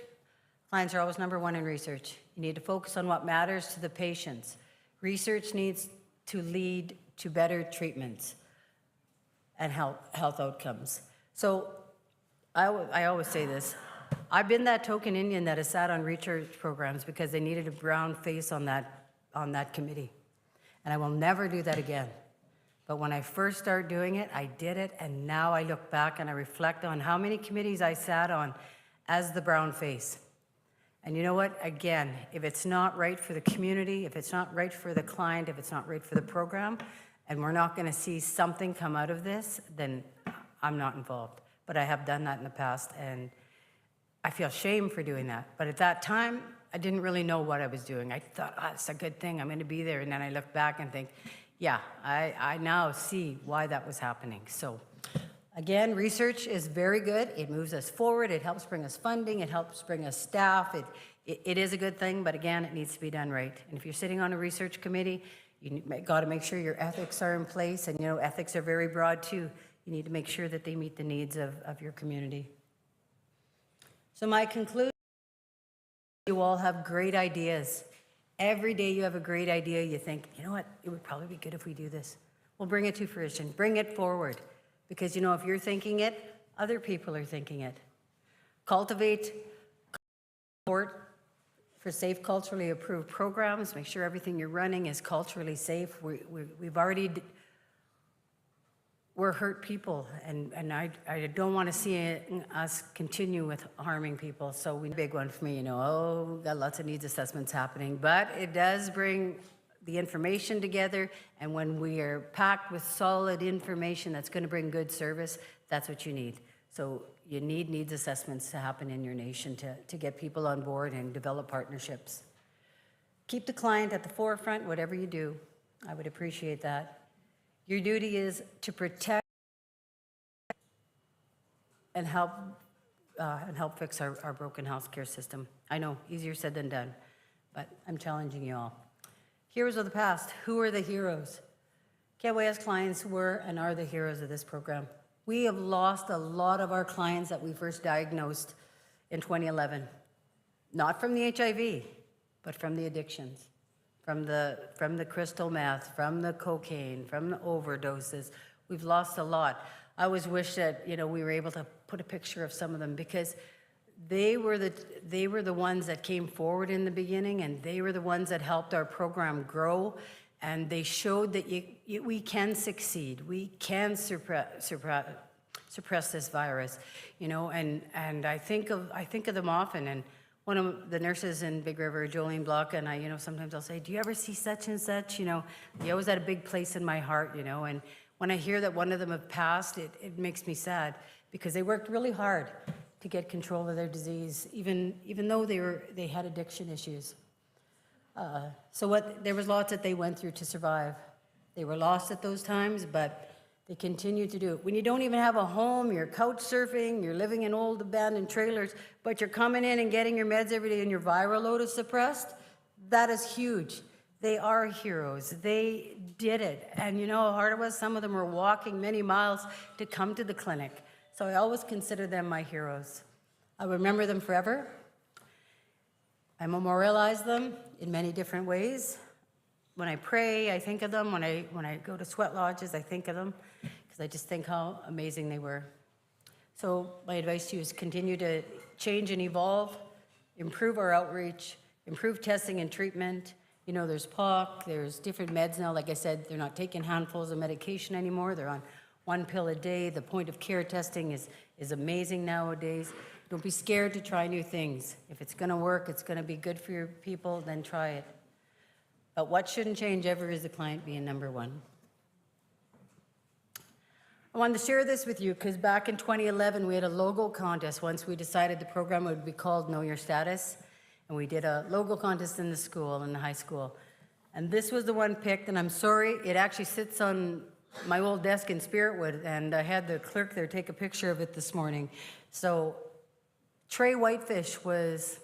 C: Clients are always number one in research. You need to focus on what matters to the patients. Research needs to lead to better treatments and health outcomes. So I always say this. I've been that token Indian that has sat on research programs because they needed a brown face on that committee. And I will never do that again. But when I first started doing it, I did it, and now I look back and I reflect on how many committees I sat on as the brown face. And you know what? Again, if it's not right for the community, if it's not right for the client, if it's not right for the program, and we're not going to see something come out of this, then I'm not involved. but I have done that in the past, and I feel shame for doing that. But at that time, I didn't really know what I was doing. I thought, oh, it's a good thing, I'm going to be there. And then I look back and think, yeah, I now see why that was happening. So again, research is very good. It moves us forward. It helps bring us funding. It helps bring us staff. It is a good thing, but again, it needs to be done right. And if you're sitting on a research committee, you got to make sure your ethics are in place. And, you know, ethics are very broad too. You need to make sure that they meet the needs of your community. So my conclusion, you all have great ideas. Every day you have a great idea, you think, you know what, it would probably be good if we do this. Well, bring it to fruition, bring it forward. Because, you know, if you're thinking it, other people are thinking it. Cultivate support for safe, culturally approved programs. Make sure everything you're running is culturally safe. We're hurt people, and I don't want to see us continue with harming people. So big one for me, you know, oh, got lots of needs assessments happening, but it does bring the information together, and when we are packed with solid information that's going to bring good service, that's what you need. So you need needs assessments to happen in your nation to get people on board and develop partnerships. Keep the client at the forefront, whatever you do. I would appreciate that. Your duty is to protect and help fix our broken healthcare system. I know, easier said than done, but I'm challenging you all. Heroes of the past, who are the heroes? KYS clients were and are the heroes of this program. We have lost a lot of our clients that we first diagnosed in 2011, not from the HIV, but from the addictions. From the crystal meth, from the cocaine, from the overdoses. We've lost a lot. I always wish that, you know, we were able to put a picture of some of them, because they were the ones that came forward in the beginning, and they were the ones that helped our program grow, and they showed that we can succeed. We can suppress this virus, you know, and I think of them often. And one of the nurses in Big River, Jolene Block, and I, you know, sometimes I'll say, do you ever see such and such? You know, they always had a big place in my heart, you know, and when I hear that one of them have passed, it makes me sad, because they worked really hard to get control of their disease, even though they had addiction issues. There was lots that they went through to survive. They were lost at those times, but they continue to do it. When you don't even have a home, you're couch surfing, you're living in old abandoned trailers, but you're coming in and getting your meds every day and your viral load is suppressed, that is huge. They are heroes. They did it. And you know how hard it was? Some of them were walking many miles to come to the clinic. So I always consider them my heroes. I remember them forever. I memorialize them in many different ways. When I pray, I think of them. When I go to sweat lodges, I think of them, because I just think how amazing they were. So my advice to you is continue to change and evolve, improve our outreach, improve testing and treatment. You know, there's POC, there's different meds now. Like I said, they're not taking handfuls of medication anymore. They're on one pill a day. The point of care testing is amazing nowadays. Don't be scared to try new things. If it's going to work, it's going to be good for your people, then try it. But what shouldn't change ever is the client being number one. I wanted to share this with you because back in 2011, we had a logo contest once we decided the program would be called Know Your Status. And we did a logo contest in the school, in the high school. And this was the one picked, and I'm sorry, it actually sits on my old desk in Spiritwood, and I had the clerk there take a picture of it this morning. So Trey Whitefish was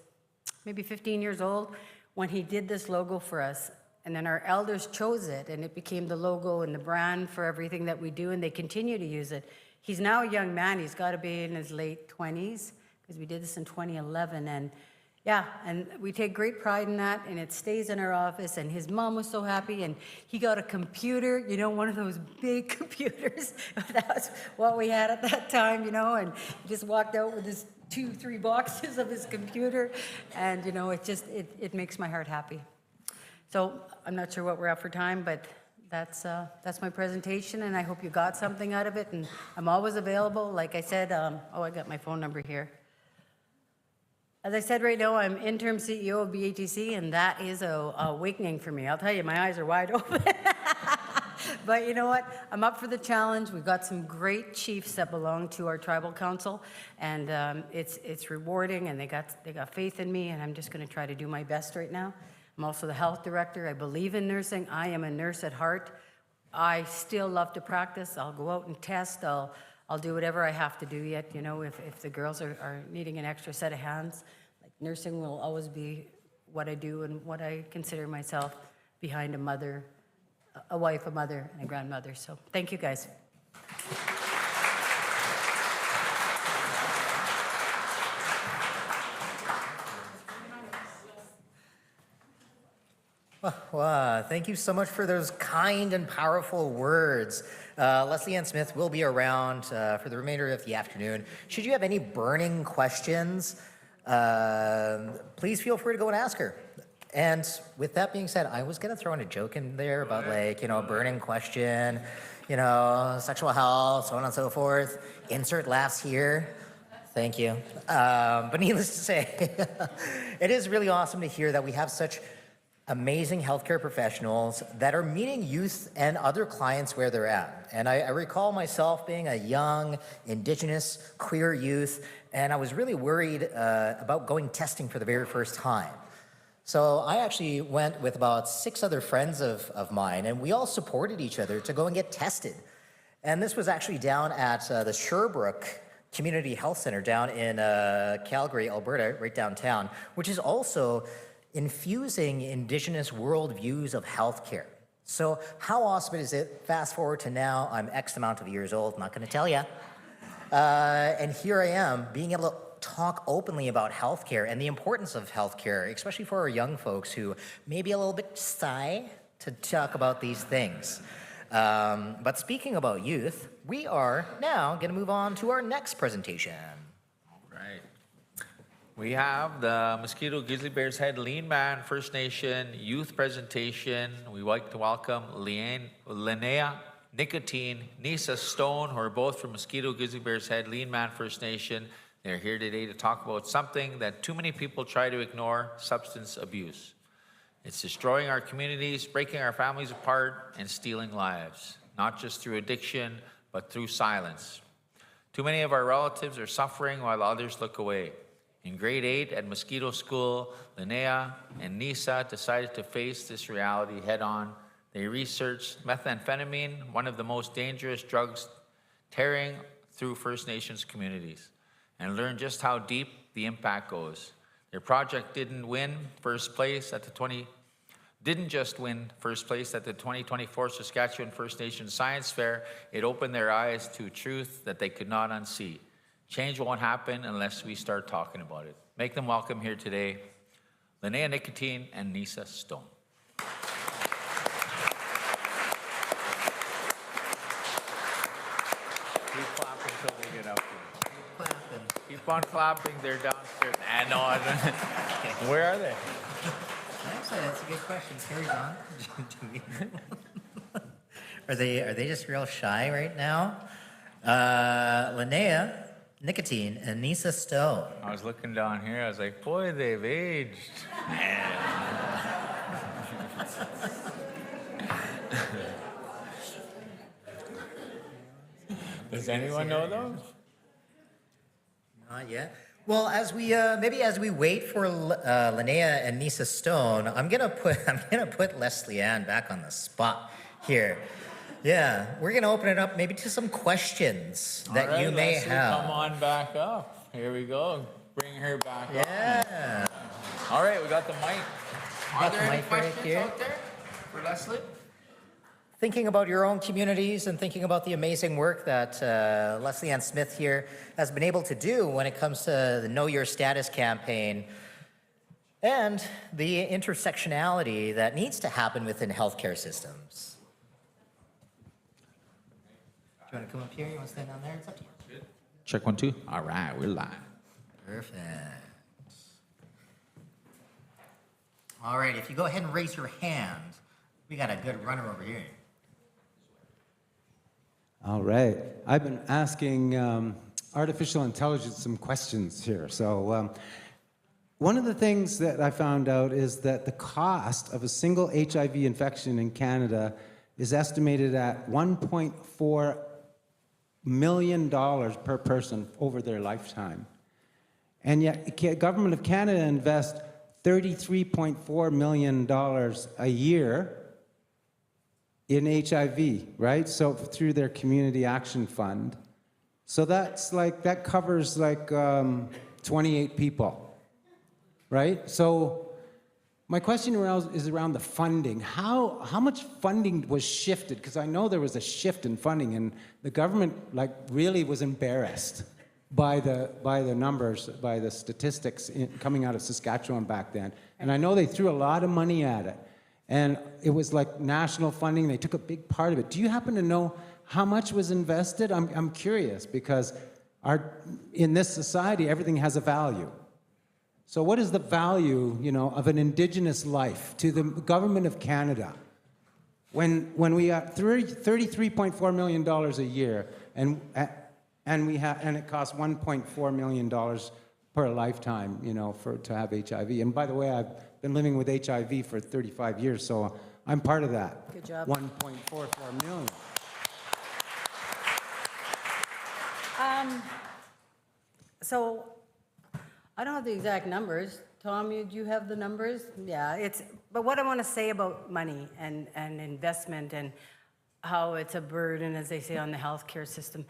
C: maybe 15 years old when he did this logo for us. And then our elders chose it, and it became the logo and the brand for everything that we do, and they continue to use it. He's now a young man. He's got to be in his late 20s, because we did this in 2011. And yeah, and we take great pride in that, and it stays in our office, and his mom was so happy, and he got a computer, you know, one of those big computers. That's what we had at that time, you know, and he just walked out with his 2-3 boxes of his computer, and, you know, it makes my heart happy. So I'm not sure what we're at for time, but that's my presentation, and I hope you got something out of it, and I'm always available. Like I said, I got my phone number here. As I said, right now, I'm interim CEO of BATC, and that is a awakening for me. I'll tell you, my eyes are wide open. But you know what? I'm up for the challenge. We've got some great chiefs that belong to our tribal council, and it's rewarding, and they got faith in me, and I'm just going to try to do my best right now. I'm also the health director. I believe in nursing. I am a nurse at heart. I still love to practice. I'll go out and test. I'll do whatever I have to do yet. You know, if the girls are needing an extra set of hands, like nursing will always be what I do and what I consider myself behind a mother, a wife, a mother, and a grandmother. So thank you, guys.
A: Wow, thank you so much for those kind and powerful words. Leslie Ann Smith will be around for the remainder of the afternoon. Should you have any burning questions, please feel free to go and ask her. And with that being said, I was going to throw in a joke in there about like, a burning question, sexual health, so on and so forth. Insert laughs here. Thank you. But needless to say, it is really awesome to hear that we have such amazing healthcare professionals that are meeting youth and other clients where they're at. And I recall myself being a young, Indigenous, queer youth, and I was really worried about going testing for the very first time. So I actually went with about 6 other friends of mine, and we all supported each other to go and get tested. And this was actually down at the Sherbrooke Community Health Center down in Calgary, Alberta, right downtown, which is also infusing Indigenous worldviews of healthcare. So how awesome is it? Fast forward to now, I'm X amount of years old, not gonna tell you. And here I am, being able to talk openly about healthcare and the importance of healthcare, especially for our young folks who may be a little bit shy to talk about these things. But speaking about youth, we are now gonna move on to our next presentation.
B: Right. We have the Mosquito Grizzly Bears Head Lean Man First Nation youth presentation. We like to welcome Linnea Nicotine, Nisa Stone, who are both from Mosquito Grizzly Bears Head Lean Man First Nation. They're here today to talk about something that too many people try to ignore: substance abuse. It's destroying our communities, breaking our families apart, and stealing lives, not just through addiction, but through silence. Too many of our relatives are suffering while others look away. In grade 8 at Mosquito School, Linnea and Nisa decided to face this reality head on. They researched methamphetamine, one of the most dangerous drugs tearing through First Nations communities, and learned just how deep the impact goes. Their project didn't just win first place at the 2024 Saskatchewan First Nations Science Fair, it opened their eyes to a truth that they could not unsee. Change won't happen unless we start talking about it. Make them welcome here today, Linnea Nicotine and Nisa Stone. Keep clapping until they get up here. Keep on clapping, they're downstairs. And on. Where are they?
A: Actually, that's a good question. Carry on. Are they just real shy right now? Linnea Nicotine and Nisa Stone.
B: I was looking down here, I was like, boy, they've aged. Does anyone know those?
A: Not yet. Well, as we as we wait for Linnea and Nisa Stone, I'm gonna put Leslie Ann back on the spot here. Yeah, we're gonna open it up maybe to some questions that you may
B: Leslie,
A: have.
B: come on back up. Here we go. Bring her back up.
A: Yeah.
B: All right, we got the mic. Are there any
A: mic right
B: questions
A: here.
B: out there for Leslie?
A: Thinking about your own communities and thinking about the amazing work that Leslie Ann Smith here has been able to do when it comes to the Know Your Status campaign and the intersectionality that needs to happen within healthcare systems. Do you want to come up here? You want to stand down there? It's up to you.
B: Check 1, 2. All right, we're live.
A: Perfect. All right, if you go ahead and raise your hand, we got a good runner over here.
D: All right. I've been asking artificial intelligence some questions here. So one of the things that I found out is that the cost of a single HIV infection in Canada is estimated at $1.4 million per person over their lifetime. And yet, Government of Canada invests $33.4 million a year in HIV, right? So through their Community Action Fund. So that's like, that covers like 28 people, right? So my question is around the funding. How much funding was shifted? Because I know there was a shift in funding, and the government like really was embarrassed by the numbers, by the statistics coming out of Saskatchewan back then. And I know they threw a lot of money at it. And it was like national funding. They took a big part of it. Do you happen to know how much was invested? I'm curious, because in this society, everything has a value. So what is the value, of an Indigenous life to the Government of Canada when we have $33.4 million a year and it costs $1.4 million per lifetime, to have HIV? And by the way, I've been living with HIV for 35 years, so I'm part of that.
C: Good job.
D: 1.44 million.
C: So I don't have the exact numbers. Tom, do you have the numbers? Yeah, but what I want to say about money and investment and how it's a burden, as they say, on the healthcare system.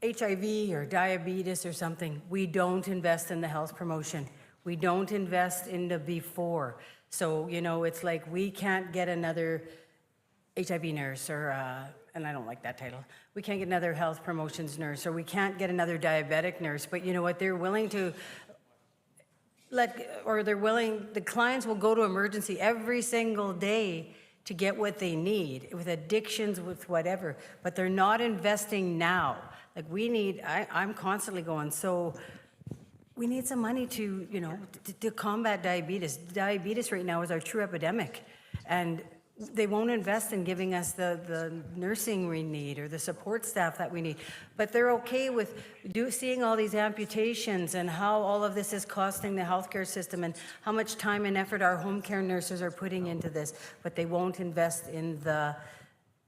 C: HIV or diabetes or something, we don't invest in the health promotion. We don't invest in the before. So, it's like we can't get another HIV nurse or, and I don't like that title, we can't get another health promotions nurse, or we can't get another diabetic nurse, but you know what, they're willing to the clients will go to emergency every single day to get what they need, with addictions, with whatever, but they're not investing now. Like I'm constantly going, so we need some money to combat diabetes. Diabetes right now is our true epidemic. And they won't invest in giving us the nursing we need or the support staff that we need. But they're okay with seeing all these amputations and how all of this is costing the healthcare system and how much time and effort our home care nurses are putting into this. But they won't invest in the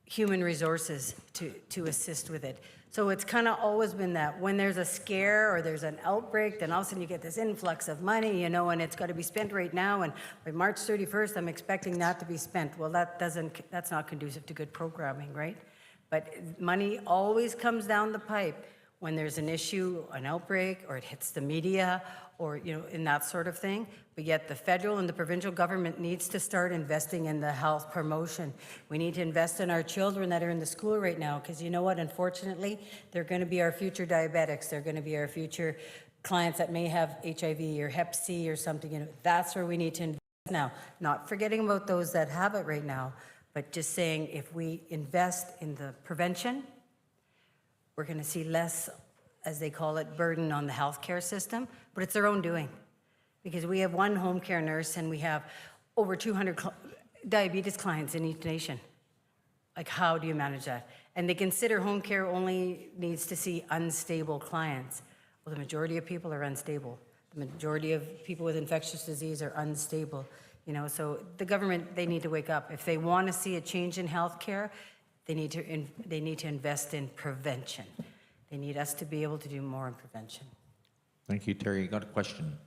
C: human resources to assist with it. So it's kind of always been that when there's a scare or there's an outbreak, then all of a sudden you get this influx of money, and it's got to be spent right now. And by March 31st, I'm expecting that to be spent. Well, that's not conducive to good programming, right? But money always comes down the pipe when there's an issue, an outbreak, or it hits the media, or in that sort of thing. But yet the federal and the provincial government needs to start investing in the health promotion. We need to invest in our children that are in the school right now, because you know what, unfortunately, they're going to be our future diabetics. They're going to be our future clients that may have HIV or Hep C or something. That's where we need to invest now. Not forgetting about those that have it right now, but just saying if we invest in the prevention, we're going to see less, as they call it, burden on the healthcare system, but it's their own doing. Because we have one home care nurse and we have over 200 diabetes clients in each nation. Like, how do you manage that? And they consider home care only needs to see unstable clients. Well, the majority of people are unstable. The majority of people with infectious disease are unstable. So the government, they need to wake up. If they want to see a change in healthcare, they need to invest in prevention. They need us to be able to do more in prevention.
B: Thank you, Terry. You got a question?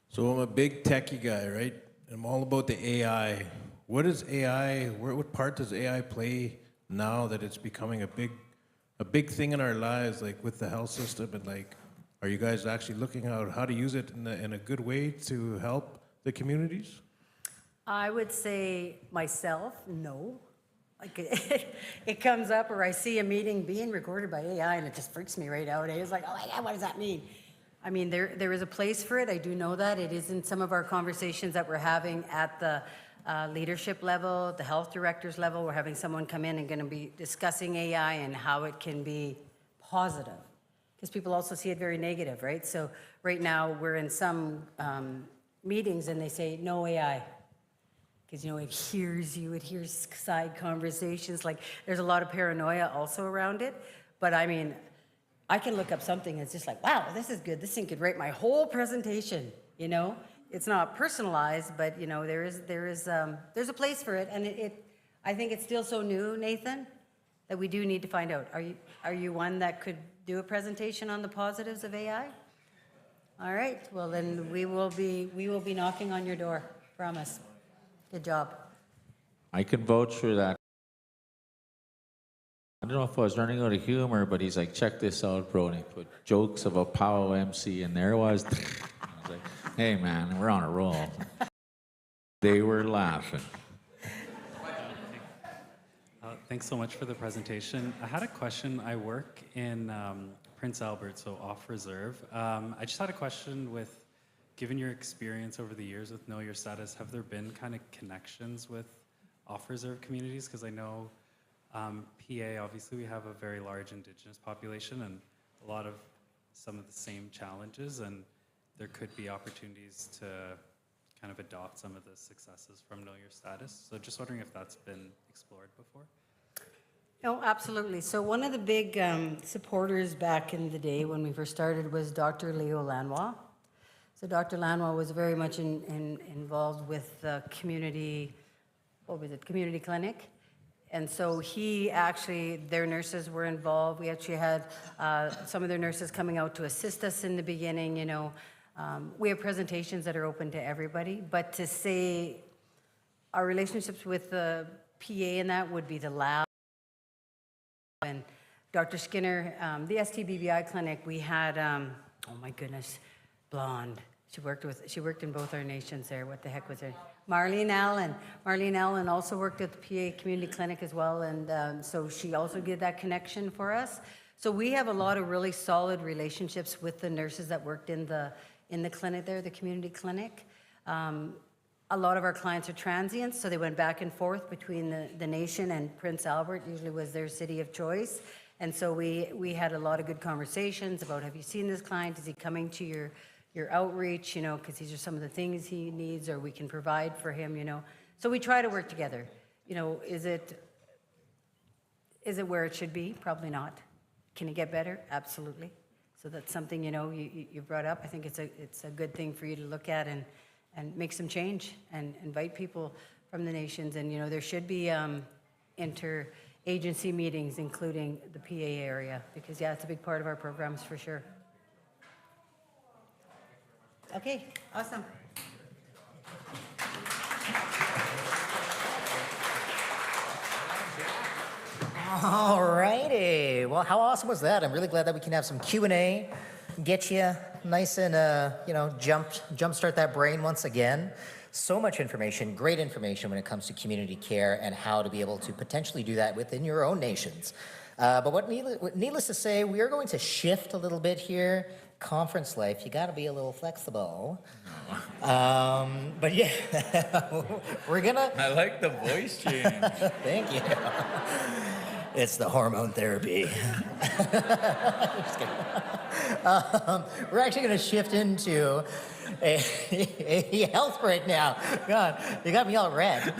E: So I'm a big techie guy, right? I'm all about the AI. What is AI? What part does AI play now that it's becoming a big thing in our lives, like with the health system? And like, are you guys actually looking at how to use it in a good way to help the communities?
C: I would say myself, no. Like it comes up, or I see a meeting being recorded by AI and it just freaks me right out. It's like, oh my God, what does that mean? I mean, there is a place for it. I do know that. It is in some of our conversations that we're having at the leadership level, the health directors level. We're having someone come in and going to be discussing AI and how it can be positive. Because people also see it very negative, right? So right now we're in some meetings and they say, no AI. Because, it hears you, it hears side conversations. Like, there's a lot of paranoia also around it. But I mean, I can look up something and it's just like, wow, this is good. This thing could write my whole presentation, It's not personalized, but, there's a place for it. And I think it's still so new, Nathan, that we do need to find out. Are you one that could do a presentation on the positives of AI? All right, well then we will be knocking on your door, promise. Good job.
F: I can vouch for that. I don't know if I was running out of humor, but he's like, check this out, bro. And he put jokes of a POW MC, and there was. I was like, hey, man, we're on a roll. They were laughing.
G: Thanks so much for the presentation. I had a question. I work in Prince Albert, so off reserve. I just had a question with, given your experience over the years with Know Your Status, have there been kind of connections with off reserve communities? Because I know PA, obviously we have a very large Indigenous population and a lot of some of the same challenges, and there could be opportunities to kind of adopt some of the successes from Know Your Status. So just wondering if that's been explored before.
C: Oh, absolutely. So one of the big supporters back in the day when we first started was Dr. Leo Lanois. So Dr. Lanois was very much involved with the community, community clinic. And so he actually, their nurses were involved. We actually had some of their nurses coming out to assist us in the beginning, you know. We have presentations that are open to everybody, but to say our relationships with the PA and that would be the lab. And Dr. Skinner, the STBBI clinic, we had, oh my goodness, blonde. She worked in both our nations there. What the heck was her? Marlene Allen. Marlene Allen also worked at the PA Community Clinic as well, and so she also did that connection for us. So we have a lot of really solid relationships with the nurses that worked in the clinic there, the community clinic. A lot of our clients are transients, so they went back and forth between the nation, and Prince Albert usually was their city of choice. And so we had a lot of good conversations about, have you seen this client? Is he coming to your outreach, you know, because these are some of the things he needs, or we can provide for him, you know. So we try to work together. You know, is it where it should be? Probably not. Can it get better? Absolutely. So that's something, you know, you brought up. I think it's a good thing for you to look at and make some change and invite people from the nations. And, you know, there should be inter-agency meetings, including the PA area, because, yeah, it's a big part of our programs for sure. Okay, awesome.
A: All righty. Well, how awesome was that? I'm really glad that we can have some Q&A, get you nice and, you know, jumpstart that brain once again. So much information, great information when it comes to community care and how to be able to potentially do that within your own nations. But needless to say, we are going to shift a little bit here. Conference life, you got to be a little flexible. But yeah, we're gonna.
B: I like the voice change.
A: Thank you. It's the hormone therapy. Just kidding. We're actually going to shift into a health break now. God, you got me all red.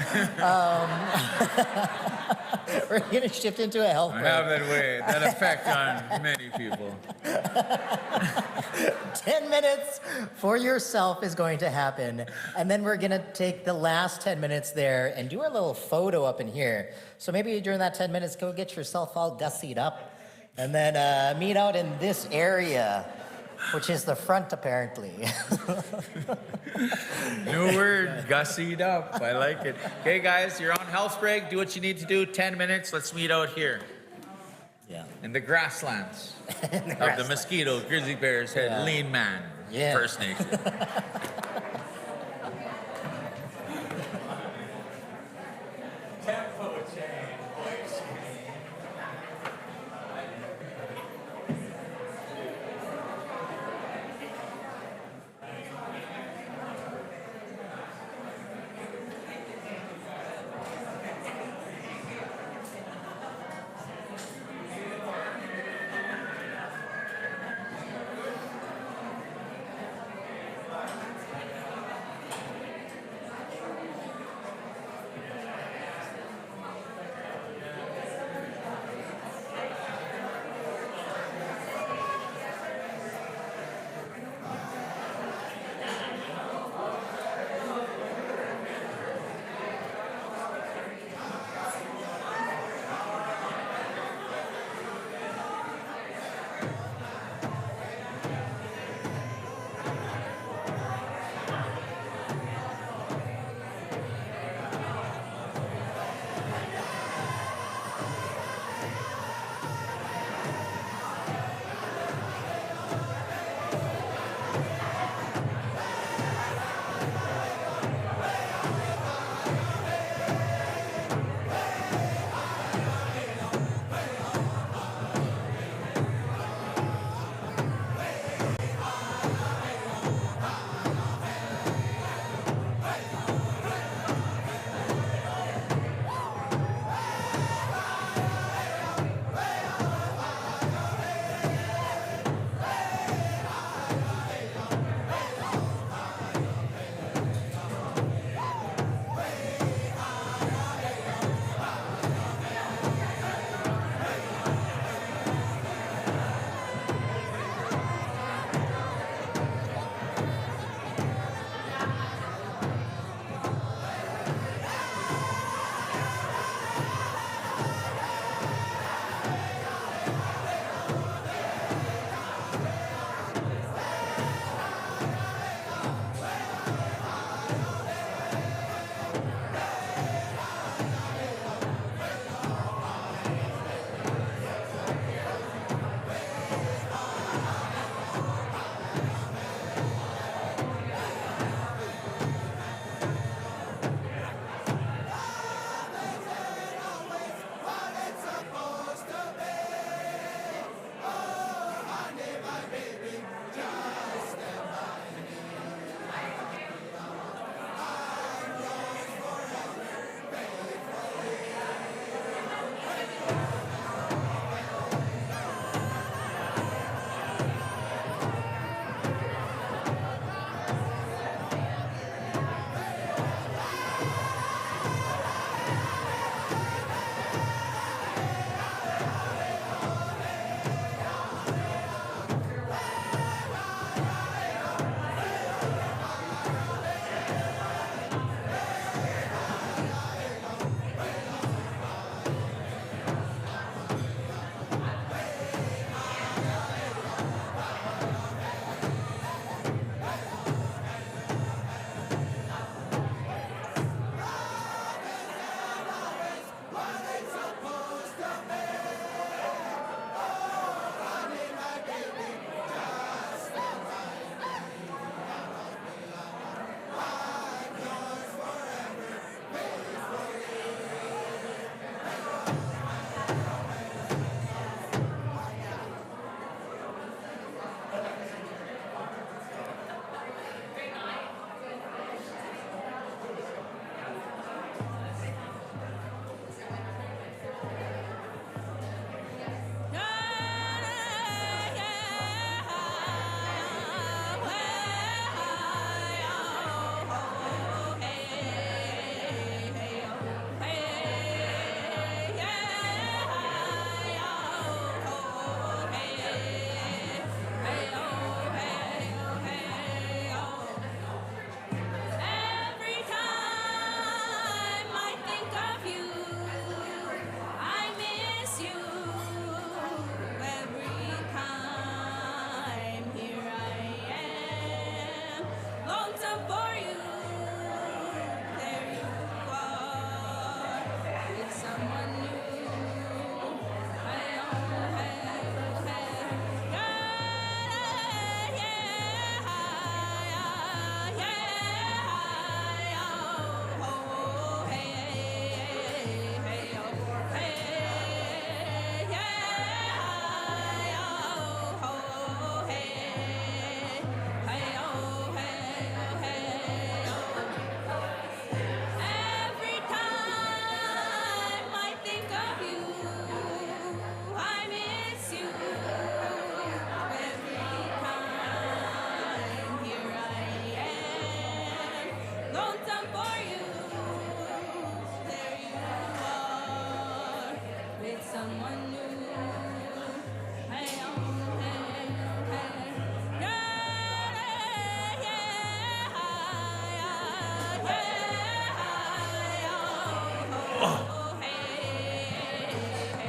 A: We're going to shift into a health
B: I
A: break.
B: have that effect on many people.
A: 10 minutes for yourself is going to happen. And then we're going to take the last 10 minutes there and do our little photo up in here. So maybe during that 10 minutes, go get yourself all gussied up and then meet out in this area, which is the front, apparently.
B: New word, gussied up. I like it. Okay, guys, you're on health break. Do what you need to do. 10 minutes. Let's meet out here
A: Yeah.
B: in the grasslands of the
A: grasslands.
B: Mosquito, Grizzly Bears Head,
A: Yeah.
B: Lean Man,
A: Yeah.
B: First Nation.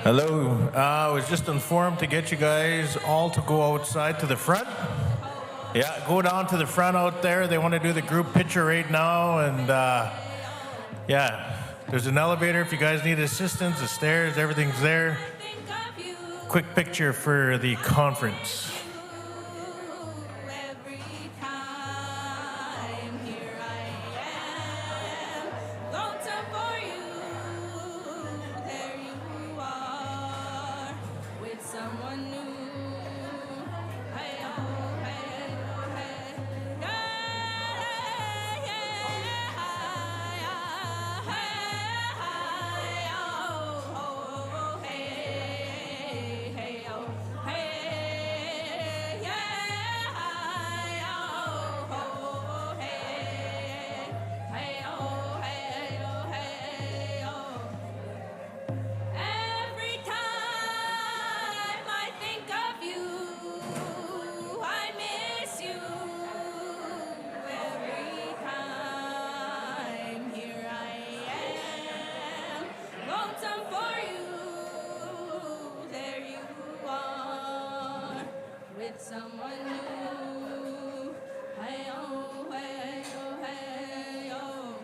E: Hello. I was just informed to get you guys all to go outside to the front. Yeah, go down to the front out there. They want to do the group picture right now. And yeah, there's an elevator if you guys need assistance, the stairs, everything's there. Quick picture for the conference.
H: Someone new. Hey, oh, hey, oh, hey, oh.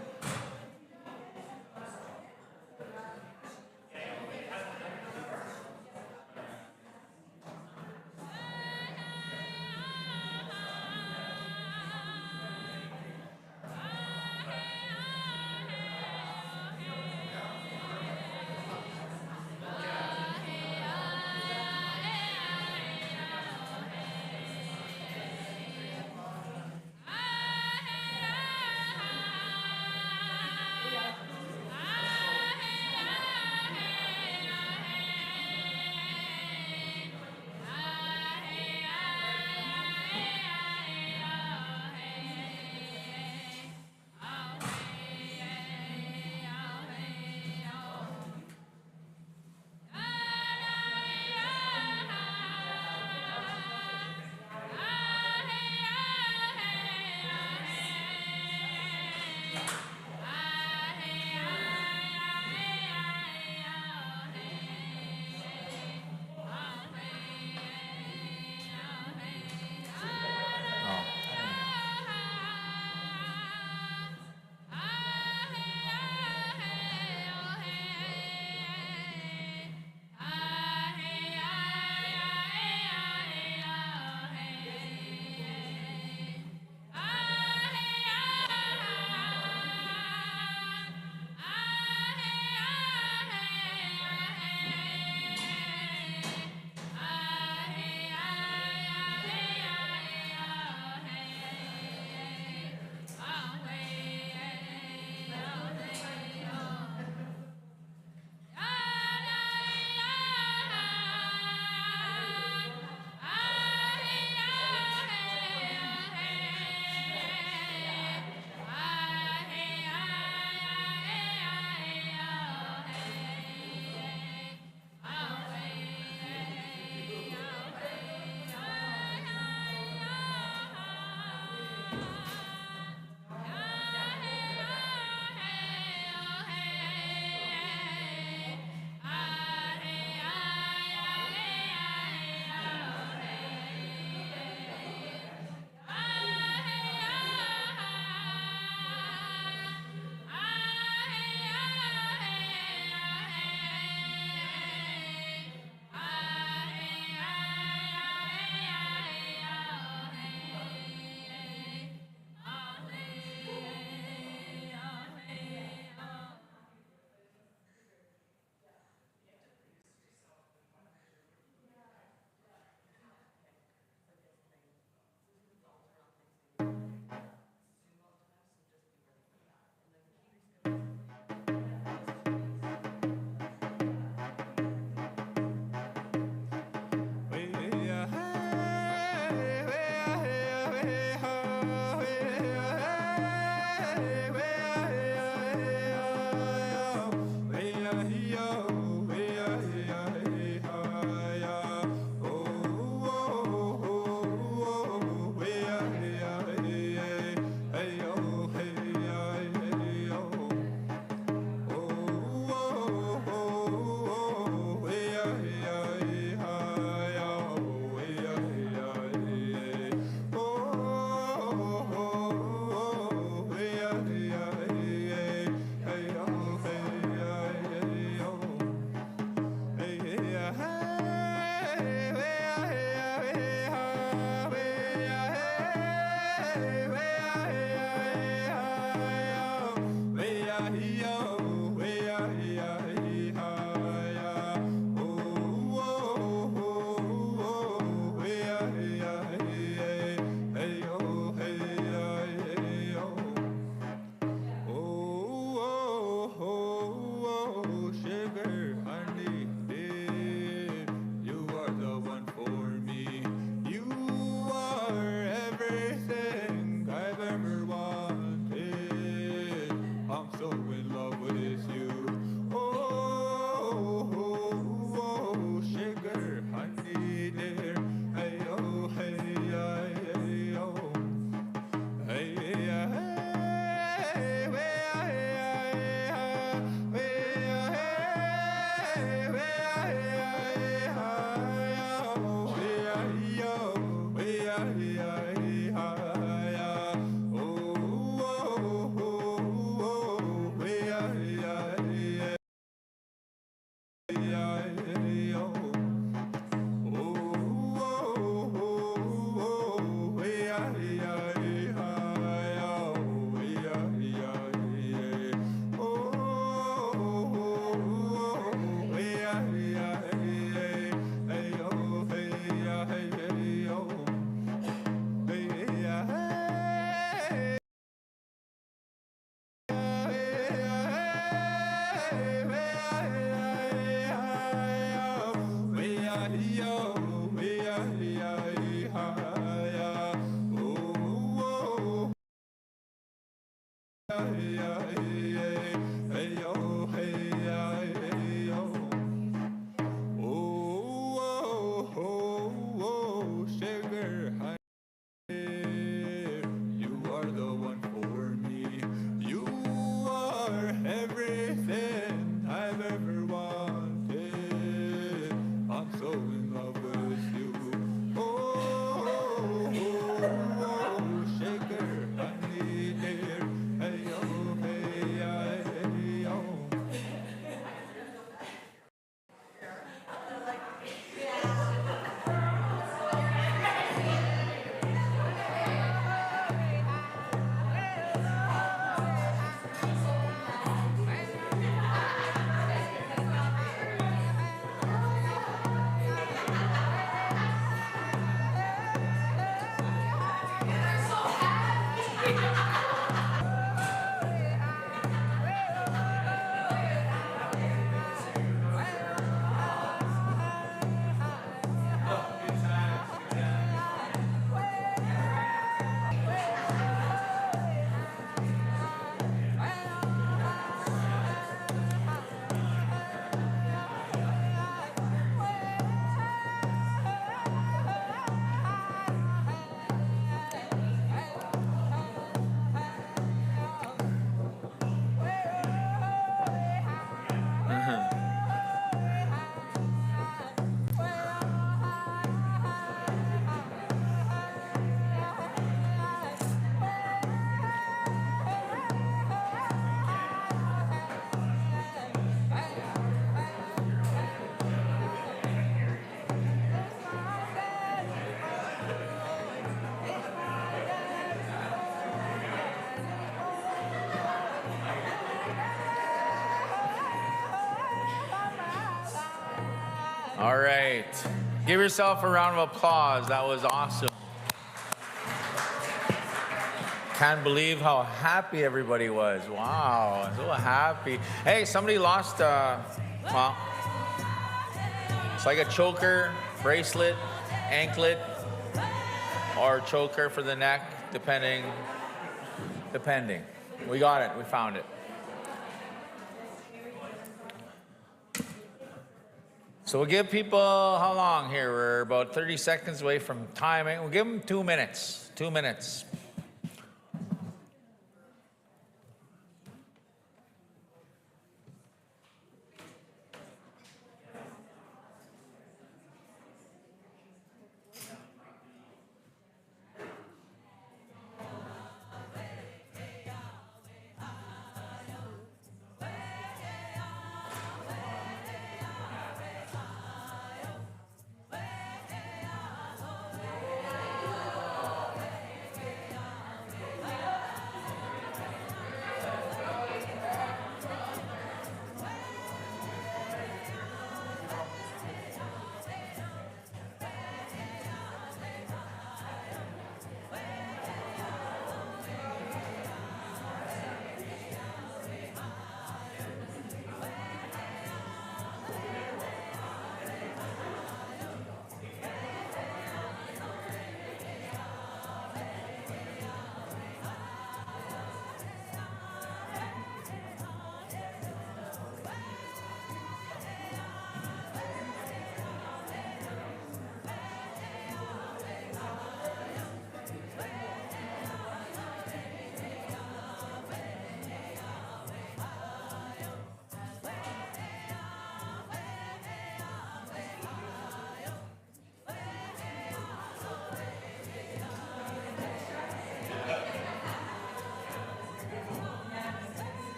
I: Sugar, you are the one for me. You are everything I've ever wanted. I'm so in love with you. Oh, sugar, honey, dear. Hey, oh, hey, hey, oh.
B: All right. Give yourself a round of applause. That was awesome. Can't believe how happy everybody was. Wow, so happy. Hey, somebody lost, well, it's like a choker, bracelet, anklet, or choker for the neck, depending. We got it, we found it. So we'll give people, how long here? We're about 30 seconds away from timing. We'll give them 2 minutes. 2 minutes.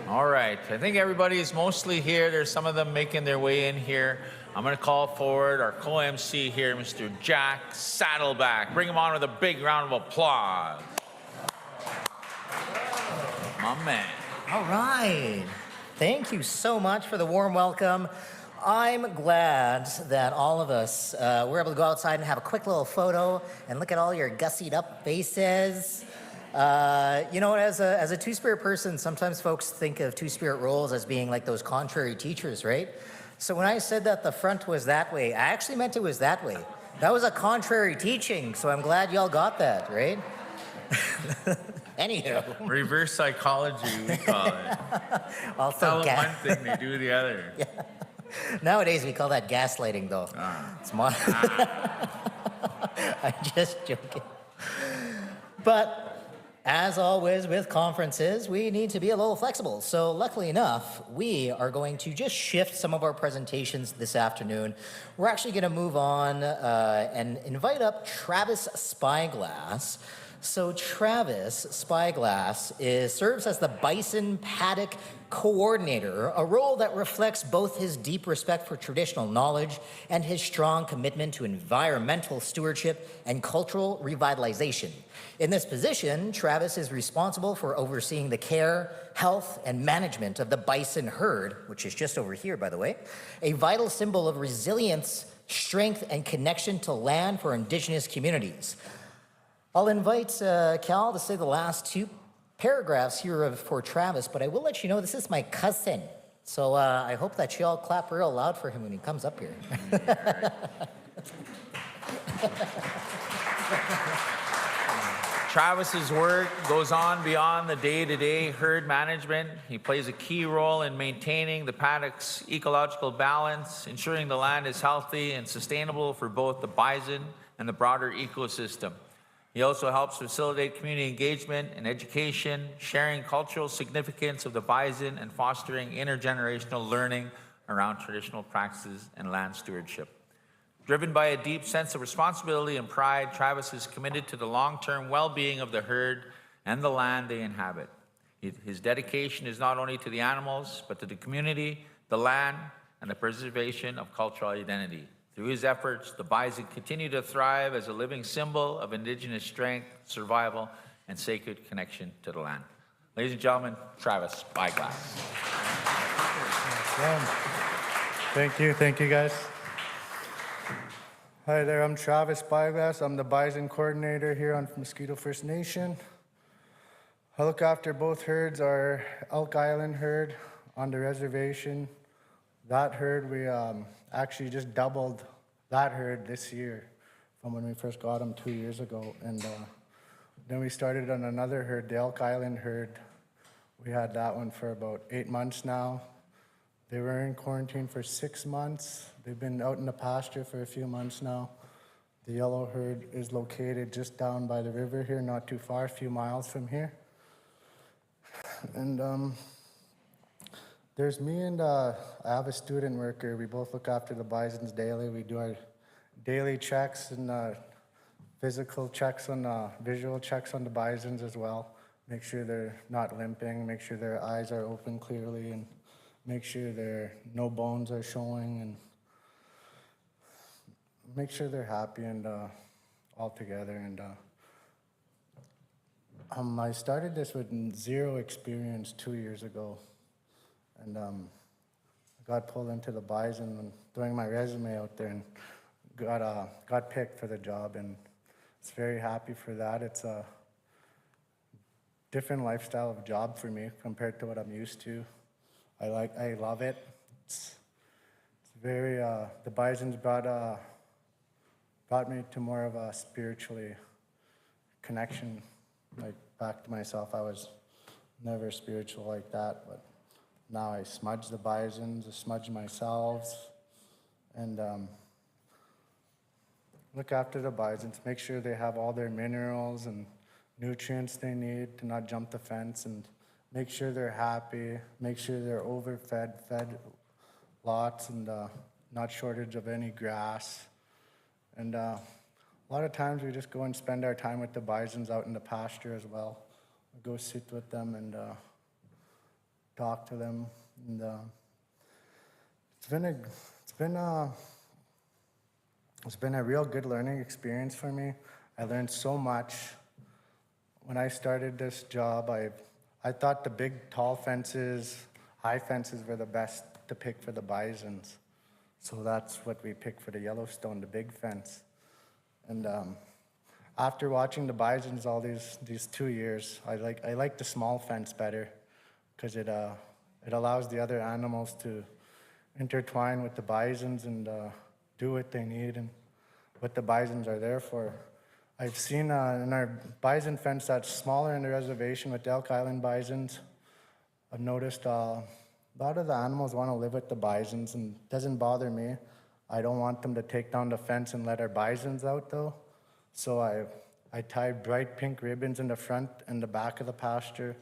B: All right, I think everybody is mostly here. There's some of them making their way in here. I'm going to call forward our co-MC here, Mr. Jack Saddleback. Bring him on with a big round of applause. My man.
A: All right. Thank you so much for the warm welcome. I'm glad that all of us were able to go outside and have a quick little photo and look at all your gussied up faces. You know, as a Two-Spirit person, sometimes folks think of Two-Spirit roles as being like those contrary teachers, right? So when I said that the front was that way, I actually meant it was that way. That was a contrary teaching, so I'm glad y'all got that, right? Anywho.
B: Reverse psychology, we call it.
A: Also,
B: Tell them one thing, they do the other.
A: Yeah. Nowadays, we call that gaslighting, though. It's modern. I'm just joking. But as always with conferences, we need to be a little flexible. So luckily enough, we are going to just shift some of our presentations this afternoon. We're actually going to move on and invite up Travis Spyglass. So Travis Spyglass serves as the Bison Paddock Coordinator, a role that reflects both his deep respect for traditional knowledge and his strong commitment to environmental stewardship and cultural revitalization. In this position, Travis is responsible for overseeing the care, health, and management of the bison herd, which is just over here, by the way, a vital symbol of resilience, strength, and connection to land for Indigenous communities. I'll invite Cal to say the last two paragraphs here for Travis, but I will let you know this is my cousin. So I hope that you all clap real loud for him when he comes up here.
B: Travis's work goes on beyond the day-to-day herd management. He plays a key role in maintaining the paddock's ecological balance, ensuring the land is healthy and sustainable for both the bison and the broader ecosystem. He also helps facilitate community engagement and education, sharing cultural significance of the bison and fostering intergenerational learning around traditional practices and land stewardship. Driven by a deep sense of responsibility and pride, Travis is committed to the long-term well-being of the herd and the land they inhabit. His dedication is not only to the animals, but to the community, the land, and the preservation of cultural identity. Through his efforts, the bison continue to thrive as a living symbol of Indigenous strength, survival, and sacred connection to the land. Ladies and gentlemen, Travis Spyglass.
J: Thank you guys. Hi there, I'm Travis Spyglass. I'm the bison coordinator here on Mosquito First Nation. I look after both herds, our Elk Island herd on the reservation. That herd, we actually just doubled that herd this year from when we first got them 2 years ago. And then we started on another herd, the Elk Island herd. We had that one for about 8 months now. They were in quarantine for 6 months. They've been out in the pasture for a few months now. The yellow herd is located just down by the river here, not too far, a few miles from here. And there's me and I have a student worker. We both look after the bisons daily. We do our daily checks and physical checks on visual checks on the bisons as well. Make sure they're not limping, make sure their eyes are open clearly, and make sure no bones are showing, and make sure they're happy and all together. And I started this with zero experience 2 years ago. And I got pulled into the bison and throwing my resume out there, and got picked for the job, and I was very happy for that. It's a different lifestyle of job for me compared to what I'm used to. I love it. It's very the bisons brought me to more of a spiritually connection, like back to myself. I was never spiritual like that, but now I smudge the bisons, I smudge myself, and look after the bisons, make sure they have all their minerals and nutrients they need to not jump the fence, and make sure they're happy, make sure they're overfed, fed lots, and not shortage of any grass. And a lot of times we just go and spend our time with the bisons out in the pasture as well. We go sit with them and talk to them. And it's been a it's been a it's been a real good learning experience for me. I learned so much. When I started this job, I thought the big tall fences, high fences were the best to pick for the bisons. So that's what we picked for the Yellowstone, the big fence. And after watching the bisons all these 2 years, I like the small fence better because it allows the other animals to intertwine with the bisons and do what they need and what the bisons are there for. I've seen in our bison fence that's smaller in the reservation with the Elk Island bisons, I've noticed a lot of the animals want to live with the bisons, and it doesn't bother me. I don't want them to take down the fence and let our bisons out though. So I tied bright pink ribbons in the front and the back of the pasture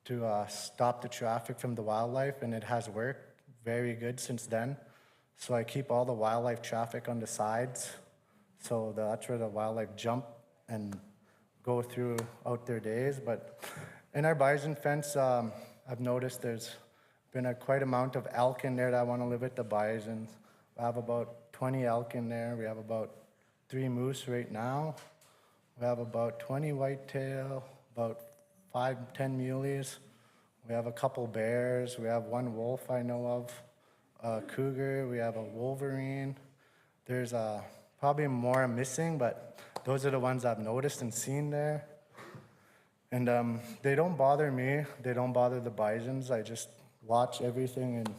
J: to stop the traffic from the wildlife, and it has worked very good since then. So I keep all the wildlife traffic on the sides, so that's where the wildlife jump and go through out their days. But in our bison fence, I've noticed there's been quite amount of elk in there that want to live with the bisons. We have about 20 elk in there. We have about 3 moose right now. We have about 20 whitetail, about 5-10 muleys. We have a couple bears. We have 1 wolf I know of, a cougar. We have a wolverine. There's probably more missing, but those are the ones I've noticed and seen there. And they don't bother me. They don't bother the bisons. I just watch everything, and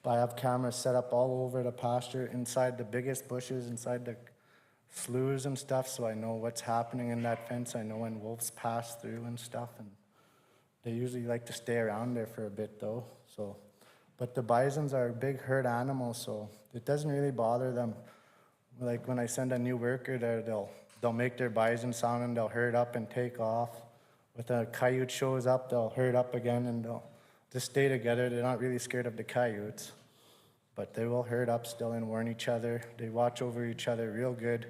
J: I have cameras set up all over the pasture, inside the biggest bushes, inside the sloughs and stuff, so I know what's happening in that fence. I know when wolves pass through and stuff, and they usually like to stay around there for a bit though. So, but the bisons are big herd animals, so it doesn't really bother them. Like when I send a new worker there, they'll make their bison sound and they'll herd up and take off. If a coyote shows up, they'll herd up again and they'll just stay together. They're not really scared of the coyotes, but they will herd up still and warn each other. They watch over each other real good.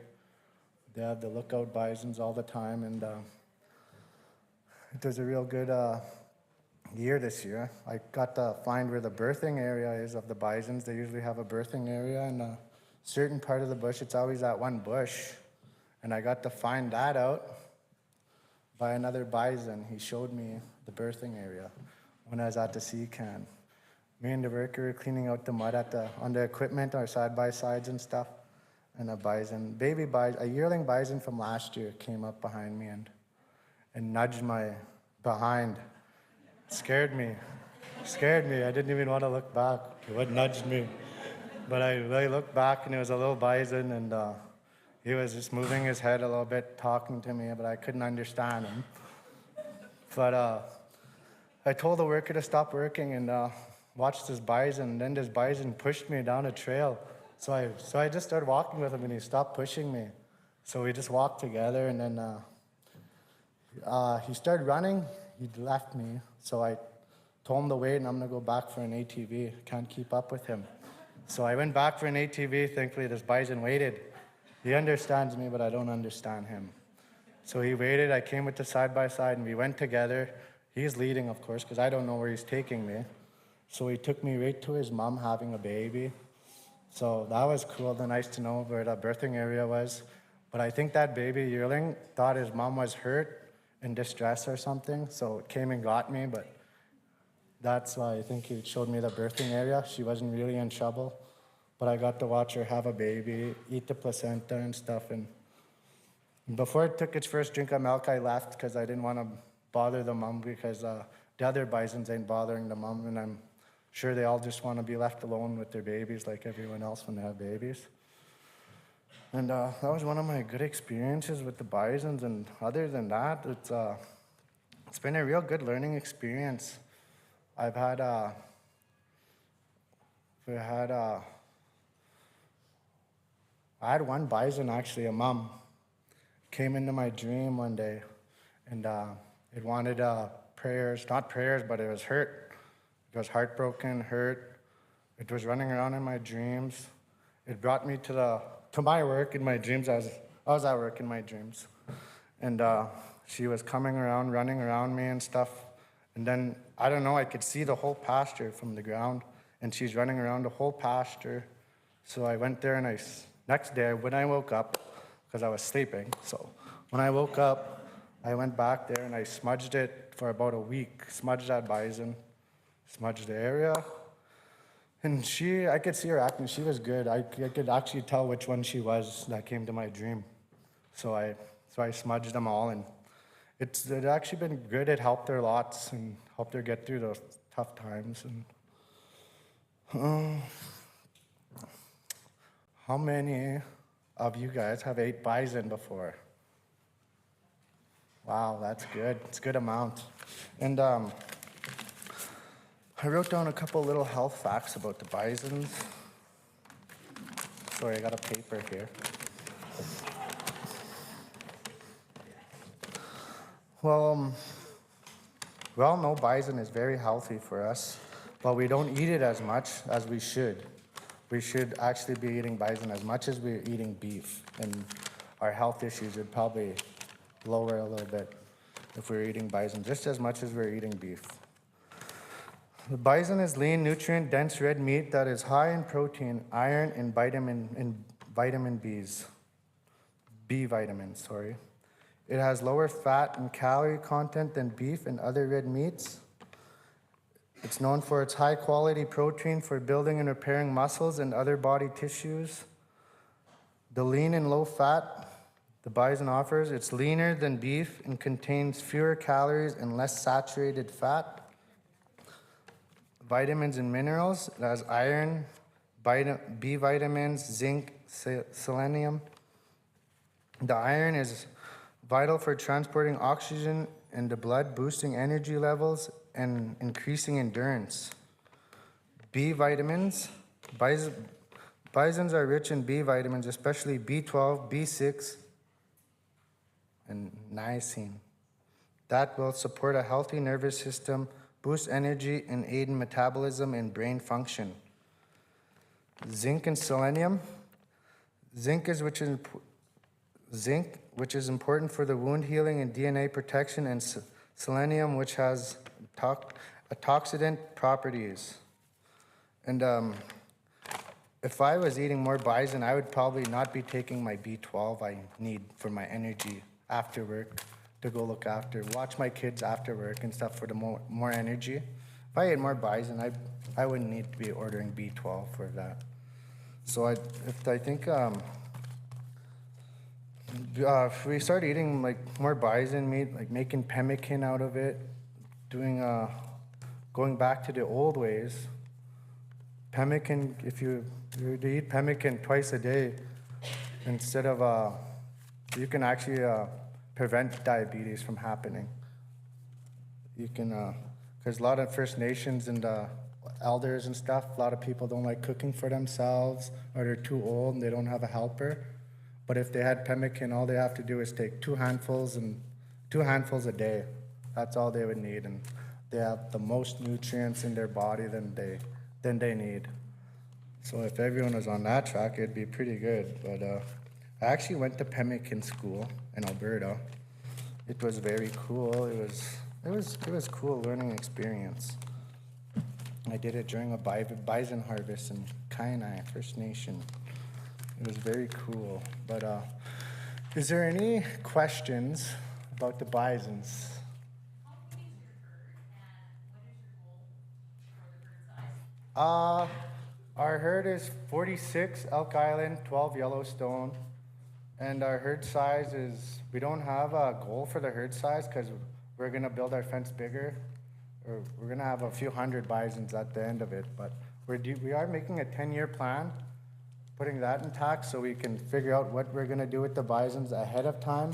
J: They have the lookout bisons all the time, and it was a real good year this year. I got to find where the birthing area is of the bisons. They usually have a birthing area in a certain part of the bush. It's always that one bush, and I got to find that out by another bison. He showed me the birthing area when I was at the CCAN. Me and the worker were cleaning out the mud on the equipment, our side-by-sides and stuff, and a bison, a yearling bison from last year came up behind me and nudged my behind. Scared me. I didn't even want to look back. It nudged me. But I looked back, and it was a little bison, and he was just moving his head a little bit, talking to me, but I couldn't understand him. But I told the worker to stop working and watch this bison, and then this bison pushed me down a trail. So I just started walking with him, and he stopped pushing me. So we just walked together, and then he started running. He left me, so I told him to wait, and I'm gonna go back for an ATV. Can't keep up with him. So I went back for an ATV. Thankfully, this bison waited. He understands me, but I don't understand him. So he waited. I came with the side-by-side, and we went together. He's leading, of course, because I don't know where he's taking me. So he took me right to his mom having a baby. So that was cool and nice to know where the birthing area was. But I think that baby yearling thought his mom was hurt, in distress or something, so it came and got me, but that's why I think he showed me the birthing area. She wasn't really in trouble, but I got to watch her have a baby, eat the placenta and stuff. And before it took its first drink of milk, I left because I didn't want to bother the mom, because the other bisons ain't bothering the mom, and I'm sure they all just want to be left alone with their babies like everyone else when they have babies. And that was one of my good experiences with the bisons, and other than that, it's been a real good learning experience. I had one bison, actually, a mom, came into my dream one day, and it wanted prayers, not prayers, but it was hurt. It was heartbroken, hurt. It was running around in my dreams. It brought me to my work in my dreams. I was at work in my dreams, and she was coming around, running around me and stuff. And then I don't know, I could see the whole pasture from the ground, and she's running around the whole pasture. So I went there, and next day when I woke up, because I was sleeping, so when I woke up, I went back there and I smudged it for about a week, smudged that bison, smudged the area. And I could see her acting, she was good. I could actually tell which one she was that came to my dream. So I smudged them all, and it actually been good. It helped her lots and helped her get through those tough times. And how many of you guys have ate bison before? Wow, that's good. It's a good amount. And I wrote down a couple little health facts about the bisons. Sorry, I got a paper here. Well, we all know bison is very healthy for us, but we don't eat it as much as we should. We should actually be eating bison as much as we're eating beef, and our health issues would probably lower a little bit if we're eating bison just as much as we're eating beef. The bison is lean, nutrient-dense red meat that is high in protein, iron, and vitamin B's. B vitamins, sorry. It has lower fat and calorie content than beef and other red meats. It's known for its high-quality protein for building and repairing muscles and other body tissues. The lean and low fat the bison offers, it's leaner than beef and contains fewer calories and less saturated fat. Vitamins and minerals, it has iron, B vitamins, zinc, selenium. The iron is vital for transporting oxygen in the blood, boosting energy levels, and increasing endurance. B vitamins, bisons are rich in B vitamins, especially B12, B6, and niacin. That will support a healthy nervous system, boost energy, and aid in metabolism and brain function. Zinc and selenium. Zinc, which is important for the wound healing and DNA protection, and selenium, which has antioxidant properties. And if I was eating more bison, I would probably not be taking my B12 I need for my energy after work to go watch my kids after work and stuff for the more energy. If I ate more bison, I wouldn't need to be ordering B12 for that. So I think if we start eating like more bison meat, like making pemmican out of it, going back to the old ways, pemmican, if you eat pemmican twice a day, instead of, you can actually prevent diabetes from happening. You can, because a lot of First Nations and elders and stuff, a lot of people don't like cooking for themselves, or they're too old and they don't have a helper. But if they had pemmican, all they have to do is take 2 handfuls a day. That's all they would need, and they have the most nutrients in their body than they need. So if everyone was on that track, it'd be pretty good. But I actually went to pemmican school in Alberta. It was very cool. It was cool learning experience. I did it during a bison harvest in Kainai First Nation. It was very cool. But is there any questions about the bisons? Our herd is 46 Elk Island, 12 Yellowstone. And our herd size is, we don't have a goal for the herd size because we're going to build our fence bigger. Or we're going to have a few hundred bisons at the end of it. But we are making a 10-year plan, putting that intact so we can figure out what we're going to do with the bisons ahead of time.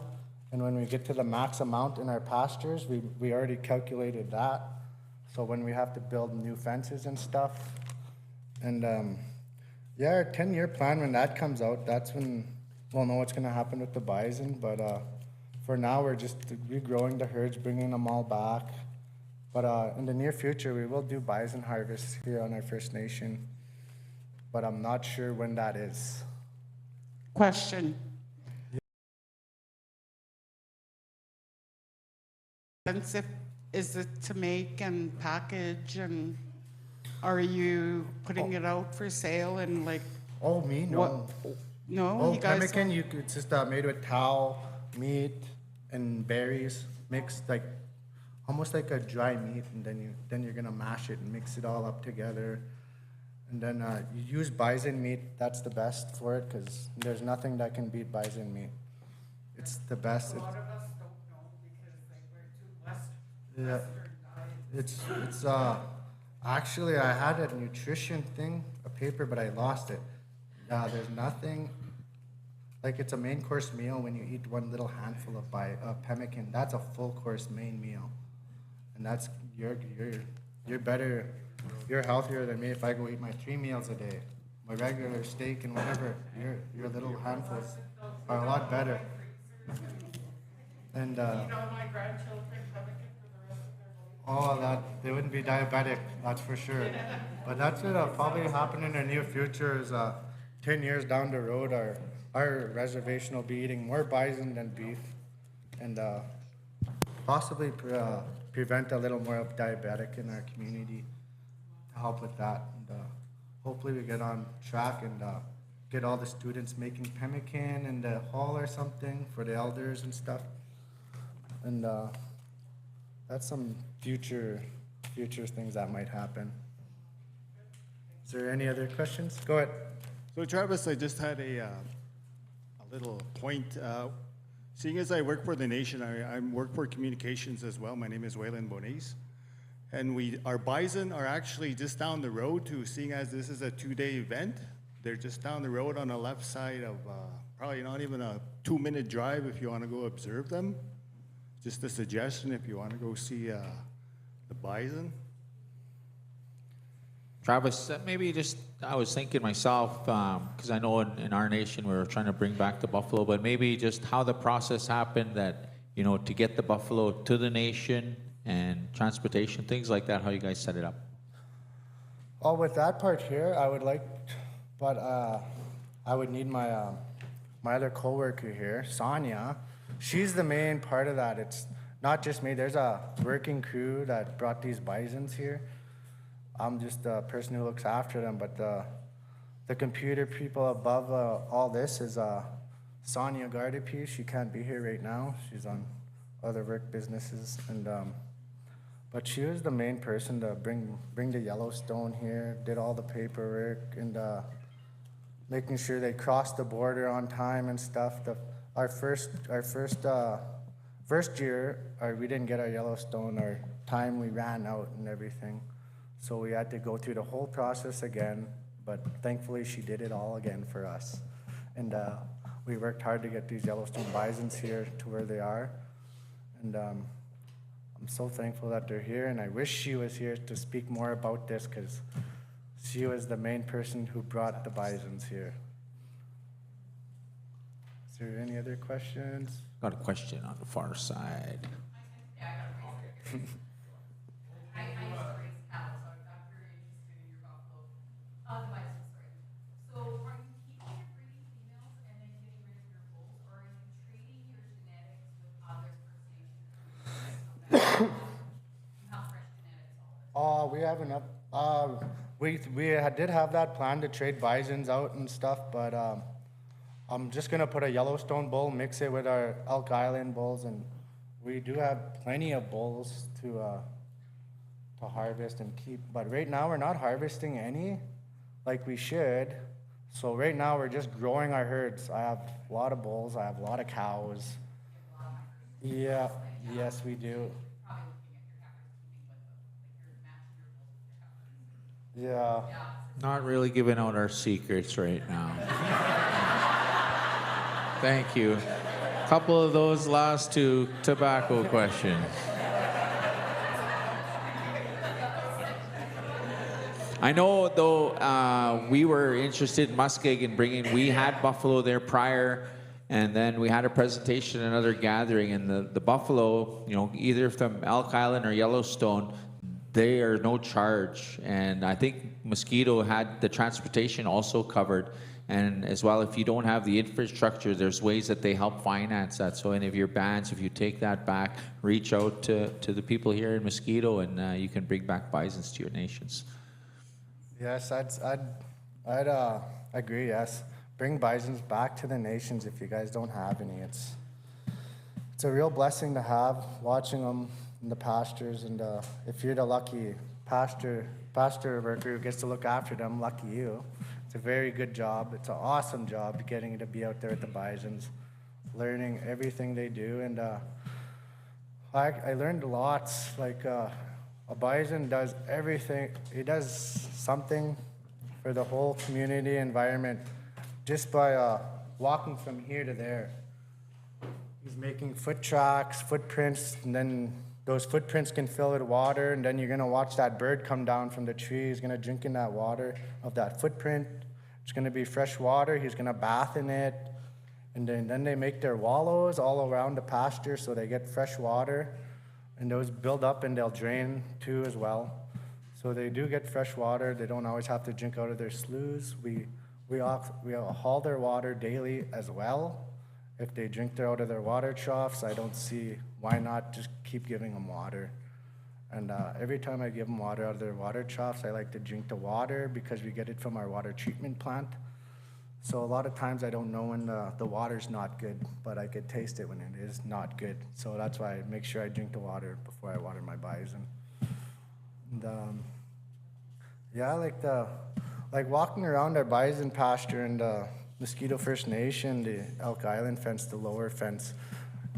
J: And when we get to the max amount in our pastures, we already calculated that. So when we have to build new fences and stuff. And yeah, our 10-year plan, when that comes out, that's when we'll know what's going to happen with the bison. But for now, we're just regrowing the herds, bringing them all back. But in the near future, we will do bison harvests here on our First Nation. But I'm not sure when that is.
K: Question. Expensive is it to make and package, and are you putting it out for sale and like
J: Oh, me? No.
K: what? No,
J: Oh,
K: you guys.
J: pemmican, it's just made with towel, meat, and berries mixed like almost like a dry meat, and then you're gonna mash it and mix it all up together. And then you use bison meat. That's the best for it because there's nothing that can beat bison meat. It's the best.
K: A lot of us don't know because like we're too
J: Yeah.
K: Western diet.
J: It's actually I had a nutrition thing, a paper, but I lost it. There's nothing like it's a main course meal when you eat one little handful of pemmican. That's a full course main meal, and that's you're better, you're healthier than me if I go eat my 3 meals a day, my regular steak and whatever. Your little handfuls are a lot better. And
K: My grandchildren pemmican for the rest of their life.
J: oh, that they wouldn't be diabetic, that's for sure. But that's what'll probably happen in the near future is 10 years down the road, our reservation will be eating more bison than beef, and possibly prevent a little more of diabetic in our community to help with that. And hopefully we get on track and get all the students making pemmican in the hall or something for the elders and stuff. And that's some future things that might happen. Is there any other questions? Go ahead.
L: So Travis, I just had a little point. Seeing as I work for the nation, I work for communications as well. My name is Waylon Bones. And our bison are actually just down the road too, seeing as this is a 2-day event. They're just down the road on the left side of probably not even a 2-minute drive if you want to go observe them. Just a suggestion if you want to go see the bison.
F: Travis, maybe just, I was thinking myself, because I know in our nation we're trying to bring back the buffalo, but maybe just how the process happened that, to get the buffalo to the nation and transportation, things like that, how you guys set it up.
J: Oh, with that part here, I would like, but I would need my my other coworker here, Sonia. She's the main part of that. It's not just me. There's a working crew that brought these bisons here. I'm just the person who looks after them, but the computer people above all this is Sonia Gardapi. She can't be here right now. She's on other work businesses, and but she was the main person to bring the Yellowstone here, did all the paperwork, and making sure they crossed the border on time and stuff. Our first year, we didn't get our Yellowstone. Our time we ran out and everything. So we had to go through the whole process again, but thankfully she did it all again for us. And we worked hard to get these Yellowstone bisons here to where they are. And I'm so thankful that they're here, and I wish she was here to speak more about this because she was the main person who brought the bisons here. Is there any other questions?
F: Got a question on the far side.
J: We have enough. We did have that plan to trade bisons out and stuff, but I'm just gonna put a Yellowstone bull, mix it with our Elk Island bulls, and we do have plenty of bulls to harvest and keep. But right now we're not harvesting any, like we should. So right now we're just growing our herds. I have a lot of bulls. I have a lot of cows. Yeah. Yes, we do. Yeah.
F: Not really giving out our secrets right now. Thank you. A couple of those last two tobacco questions. I know, though, we were interested in Muskegon we had buffalo there prior, and then we had a presentation, another gathering, and the buffalo, either from Elk Island or Yellowstone, they are no charge. And I think Mosquito had the transportation also covered. And as well, if you don't have the infrastructure, there's ways that they help finance that. So any of your bands, if you take that back, reach out to the people here in Mosquito, and you can bring back bisons to your nations.
J: Yes, I'd agree, yes. Bring bisons back to the nations if you guys don't have any. It's a real blessing to have, watching them in the pastures, and if you're the lucky pasture worker who gets to look after them, lucky you. It's a very good job. It's an awesome job getting to be out there with the bisons, learning everything they do, and I learned lots. Like a bison does everything. He does something for the whole community environment just by walking from here to there. He's making foot tracks, footprints, and then those footprints can fill with water, and then you're gonna watch that bird come down from the tree. He's gonna drink in that water of that footprint. It's gonna be fresh water. He's gonna bath in it. And then they make their wallows all around the pasture so they get fresh water. And those build up and they'll drain too as well. So they do get fresh water. They don't always have to drink out of their sloughs. We haul their water daily as well. If they drink out of their water troughs, I don't see why not just keep giving them water. And every time I give them water out of their water troughs, I like to drink the water because we get it from our water treatment plant. So a lot of times I don't know when the water's not good, but I could taste it when it is not good. So that's why I make sure I drink the water before I water my bison. And yeah, like walking around our bison pasture in the Mosquito First Nation, the Elk Island fence, the lower fence,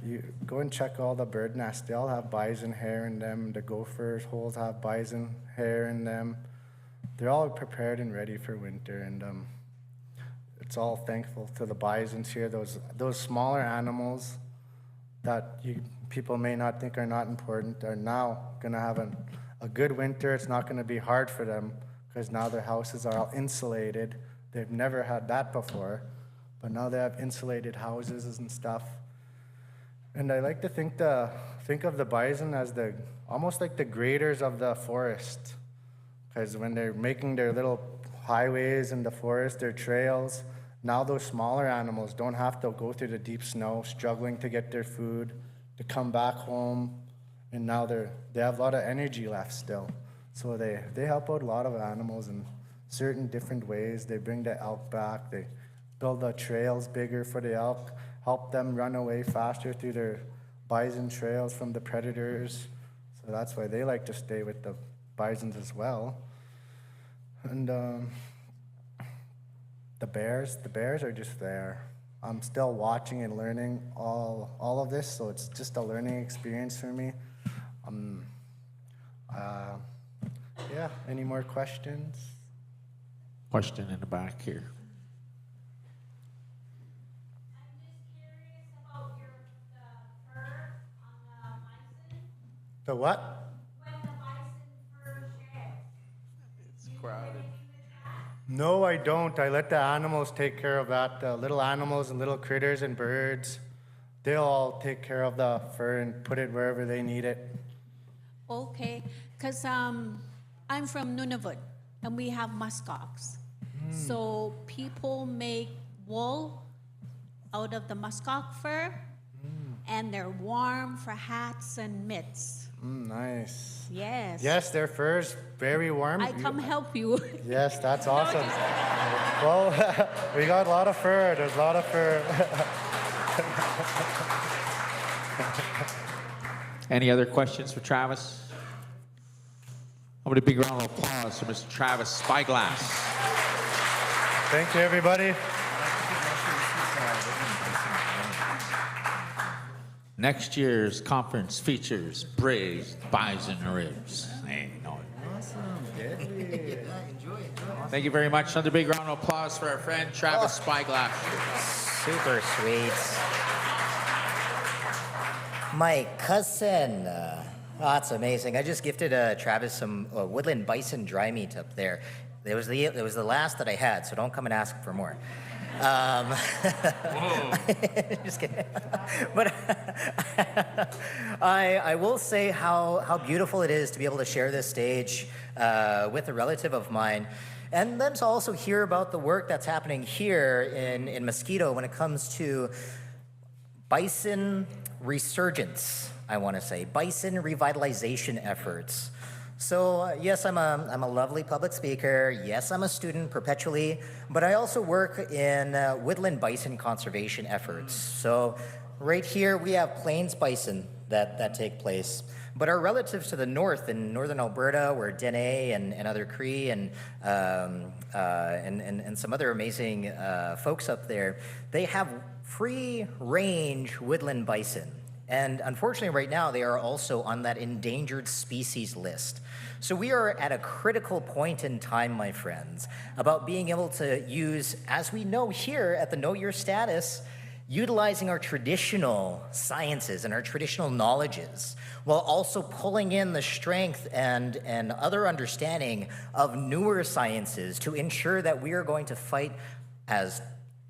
J: you go and check all the bird nests. They all have bison hair in them. The gopher holes have bison hair in them. They're all prepared and ready for winter, and it's all thankful to the bisons here. Those smaller animals that people may not think are not important are now going to have a good winter. It's not going to be hard for them because now their houses are all insulated. They've never had that before, but now they have insulated houses and stuff. And I like to think of the bison as almost like the graders of the forest, because when they're making their little highways in the forest, their trails, now those smaller animals don't have to go through the deep snow, struggling to get their food, to come back home, and now they have a lot of energy left still. So they help out a lot of animals in certain different ways. They bring the elk back, they build the trails bigger for the elk, help them run away faster through their bison trails from the predators. So that's why they like to stay with the bisons as well. And the bears are just there. I'm still watching and learning all of this, so it's just a learning experience for me. Yeah, any more questions?
F: Question in the back here.
J: The what?
F: It's crowded.
J: No, I don't. I let the animals take care of that. The little animals and little critters and birds, they'll all take care of the fur and put it wherever they need it.
M: Okay, because I'm from Nunavut, and we have muskox. So people make wool out of the muskox fur, and they're warm for hats and mitts.
J: Nice.
M: Yes.
J: Yes, their fur's very warm.
M: I come help you.
J: Yes, that's awesome. Well, we got a lot of fur. There's a lot of fur.
F: Any other questions for Travis? How about a big round of applause for Mr. Travis Spyglass?
J: Thank you, everybody.
F: Next year's conference features braised bison ribs. Hey, no.
A: Awesome. Good. Enjoy.
F: Thank you very much. Another big round of applause for our friend Travis Spyglass.
A: Super sweet. My cousin. That's amazing. I just gifted Travis some woodland bison dry meat up there. It was the last that I had, so don't come and ask for more. Just kidding. But I will say how beautiful it is to be able to share this stage with a relative of mine. And then to also hear about the work that's happening here in Mosquito when it comes to bison resurgence, I want to say, bison revitalization efforts. So yes, I'm a lovely public speaker. Yes, I'm a student perpetually, but I also work in woodland bison conservation efforts. So right here we have plains bison that take place. But our relatives to the north in northern Alberta, where Dene and other Cree and some other amazing folks up there, they have free-range woodland bison. And unfortunately, right now, they are also on that endangered species list. So we are at a critical point in time, my friends, about being able to use, as we know here at the Know Your Status, utilizing our traditional sciences and our traditional knowledges, while also pulling in the strength and other understanding of newer sciences to ensure that we are going to fight as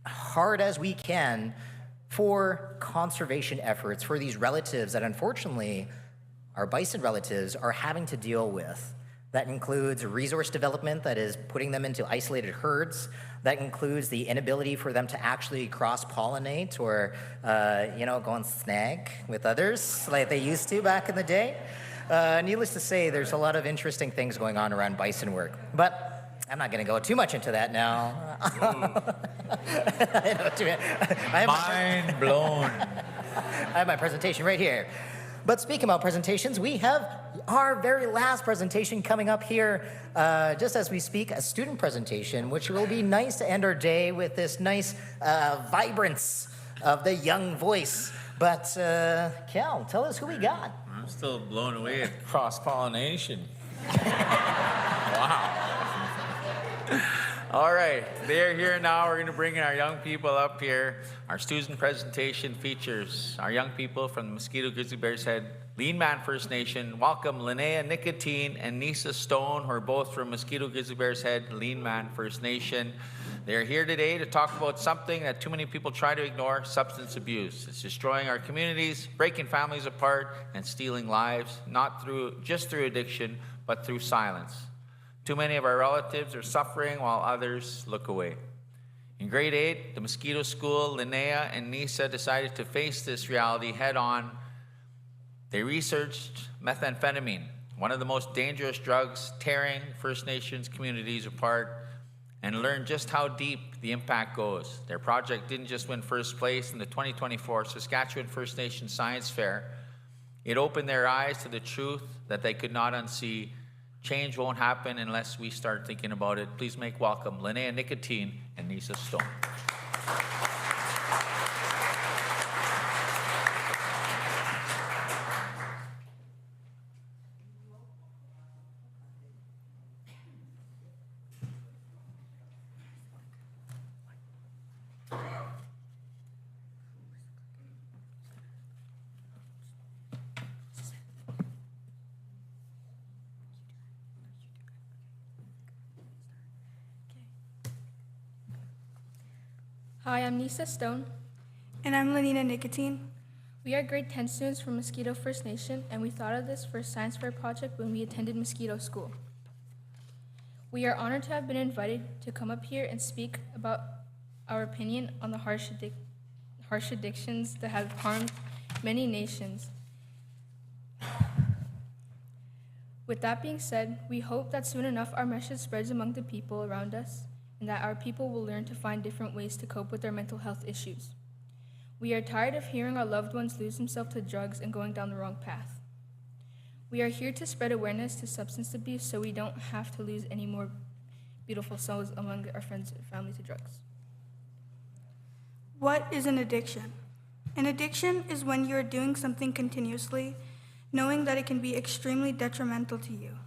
A: hard as we can for conservation efforts for these relatives that unfortunately our bison relatives are having to deal with. That includes resource development that is putting them into isolated herds. That includes the inability for them to actually cross-pollinate or, go and snag with others like they used to back in the day. Needless to say, there's a lot of interesting things going on around bison work. But I'm not going to go too much into that now.
B: Mind blown.
A: I have my presentation right here. But speaking about presentations, we have our very last presentation coming up here just as we speak, a student presentation, which will be nice to end our day with this nice vibrance of the young voice. But Cal, tell us who we got.
B: I'm still blown away at cross-pollination. Wow. All right, they're here now. We're going to bring in our young people up here. Our student presentation features our young people from the Mosquito Grizzly Bears Head Lean Man First Nation. Welcome Linnea Nicotine and Nisa Stone, who are both from Mosquito Grizzly Bears Head Lean Man First Nation. They're here today to talk about something that too many people try to ignore: substance abuse. It's destroying our communities, breaking families apart, and stealing lives, not just through addiction, but through silence. Too many of our relatives are suffering while others look away. In grade 8, the Mosquito School, Linnea and Nisa decided to face this reality head on. They researched methamphetamine, one of the most dangerous drugs tearing First Nations communities apart, and learned just how deep the impact goes. Their project didn't just win first place in the 2024 Saskatchewan First Nation Science Fair. It opened their eyes to the truth that they could not unsee. Change won't happen unless we start thinking about it. Please make welcome Linnea Nicotine and Nisa Stone.
N: Hi, I'm Nisa Stone.
O: And I'm Lenina Nicotine.
N: We are grade 10 students from Mosquito First Nation, and we thought of this first science fair project when we attended Mosquito School. We are honored to have been invited to come up here and speak about our opinion on the harsh addictions that have harmed many nations. With that being said, we hope that soon enough our message spreads among the people around us, and that our people will learn to find different ways to cope with their mental health issues. We are tired of hearing our loved ones lose themselves to drugs and going down the wrong path. We are here to spread awareness to substance abuse so we don't have to lose any more beautiful souls among our friends and family to drugs.
O: What is an addiction? An addiction is when you are doing something continuously, knowing that it can be extremely detrimental to you.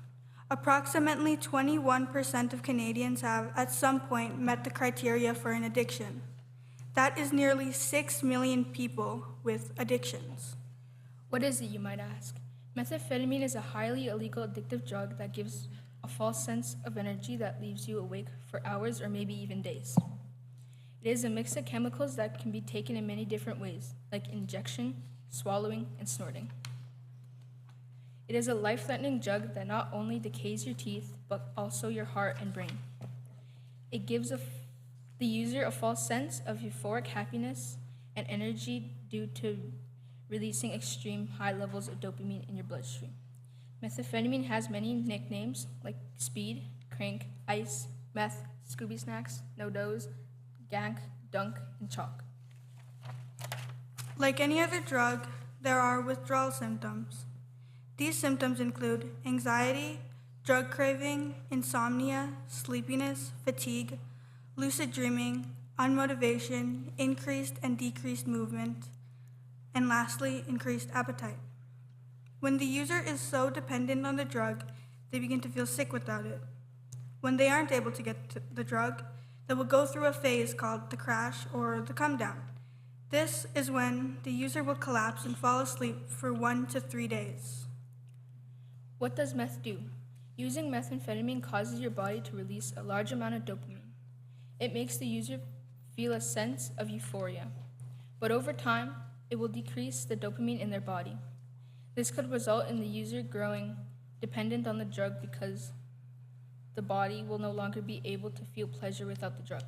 O: Approximately 21% of Canadians have, at some point, met the criteria for an addiction. That is nearly 6 million people with addictions.
N: What is it, you might ask? Methamphetamine is a highly illegal addictive drug that gives a false sense of energy that leaves you awake for hours or maybe even days. It is a mix of chemicals that can be taken in many different ways, like injection, swallowing, and snorting. It is a life-threatening drug that not only decays your teeth, but also your heart and brain. It gives the user a false sense of euphoric happiness and energy due to releasing extreme high levels of dopamine in your bloodstream. Methamphetamine has many nicknames like speed, crank, ice, meth, Scooby Snacks, no dose, gank, dunk, and chalk.
O: Like any other drug, there are withdrawal symptoms. These symptoms include anxiety, drug craving, insomnia, sleepiness, fatigue, lucid dreaming, unmotivation, increased and decreased movement, and lastly, increased appetite. When the user is so dependent on the drug, they begin to feel sick without it. When they aren't able to get the drug, they will go through a phase called the crash or the come down. This is when the user will collapse and fall asleep for 1 to 3 days.
N: What does meth do? Using methamphetamine causes your body to release a large amount of dopamine. It makes the user feel a sense of euphoria, but over time, it will decrease the dopamine in their body. This could result in the user growing dependent on the drug because the body will no longer be able to feel pleasure without the drug.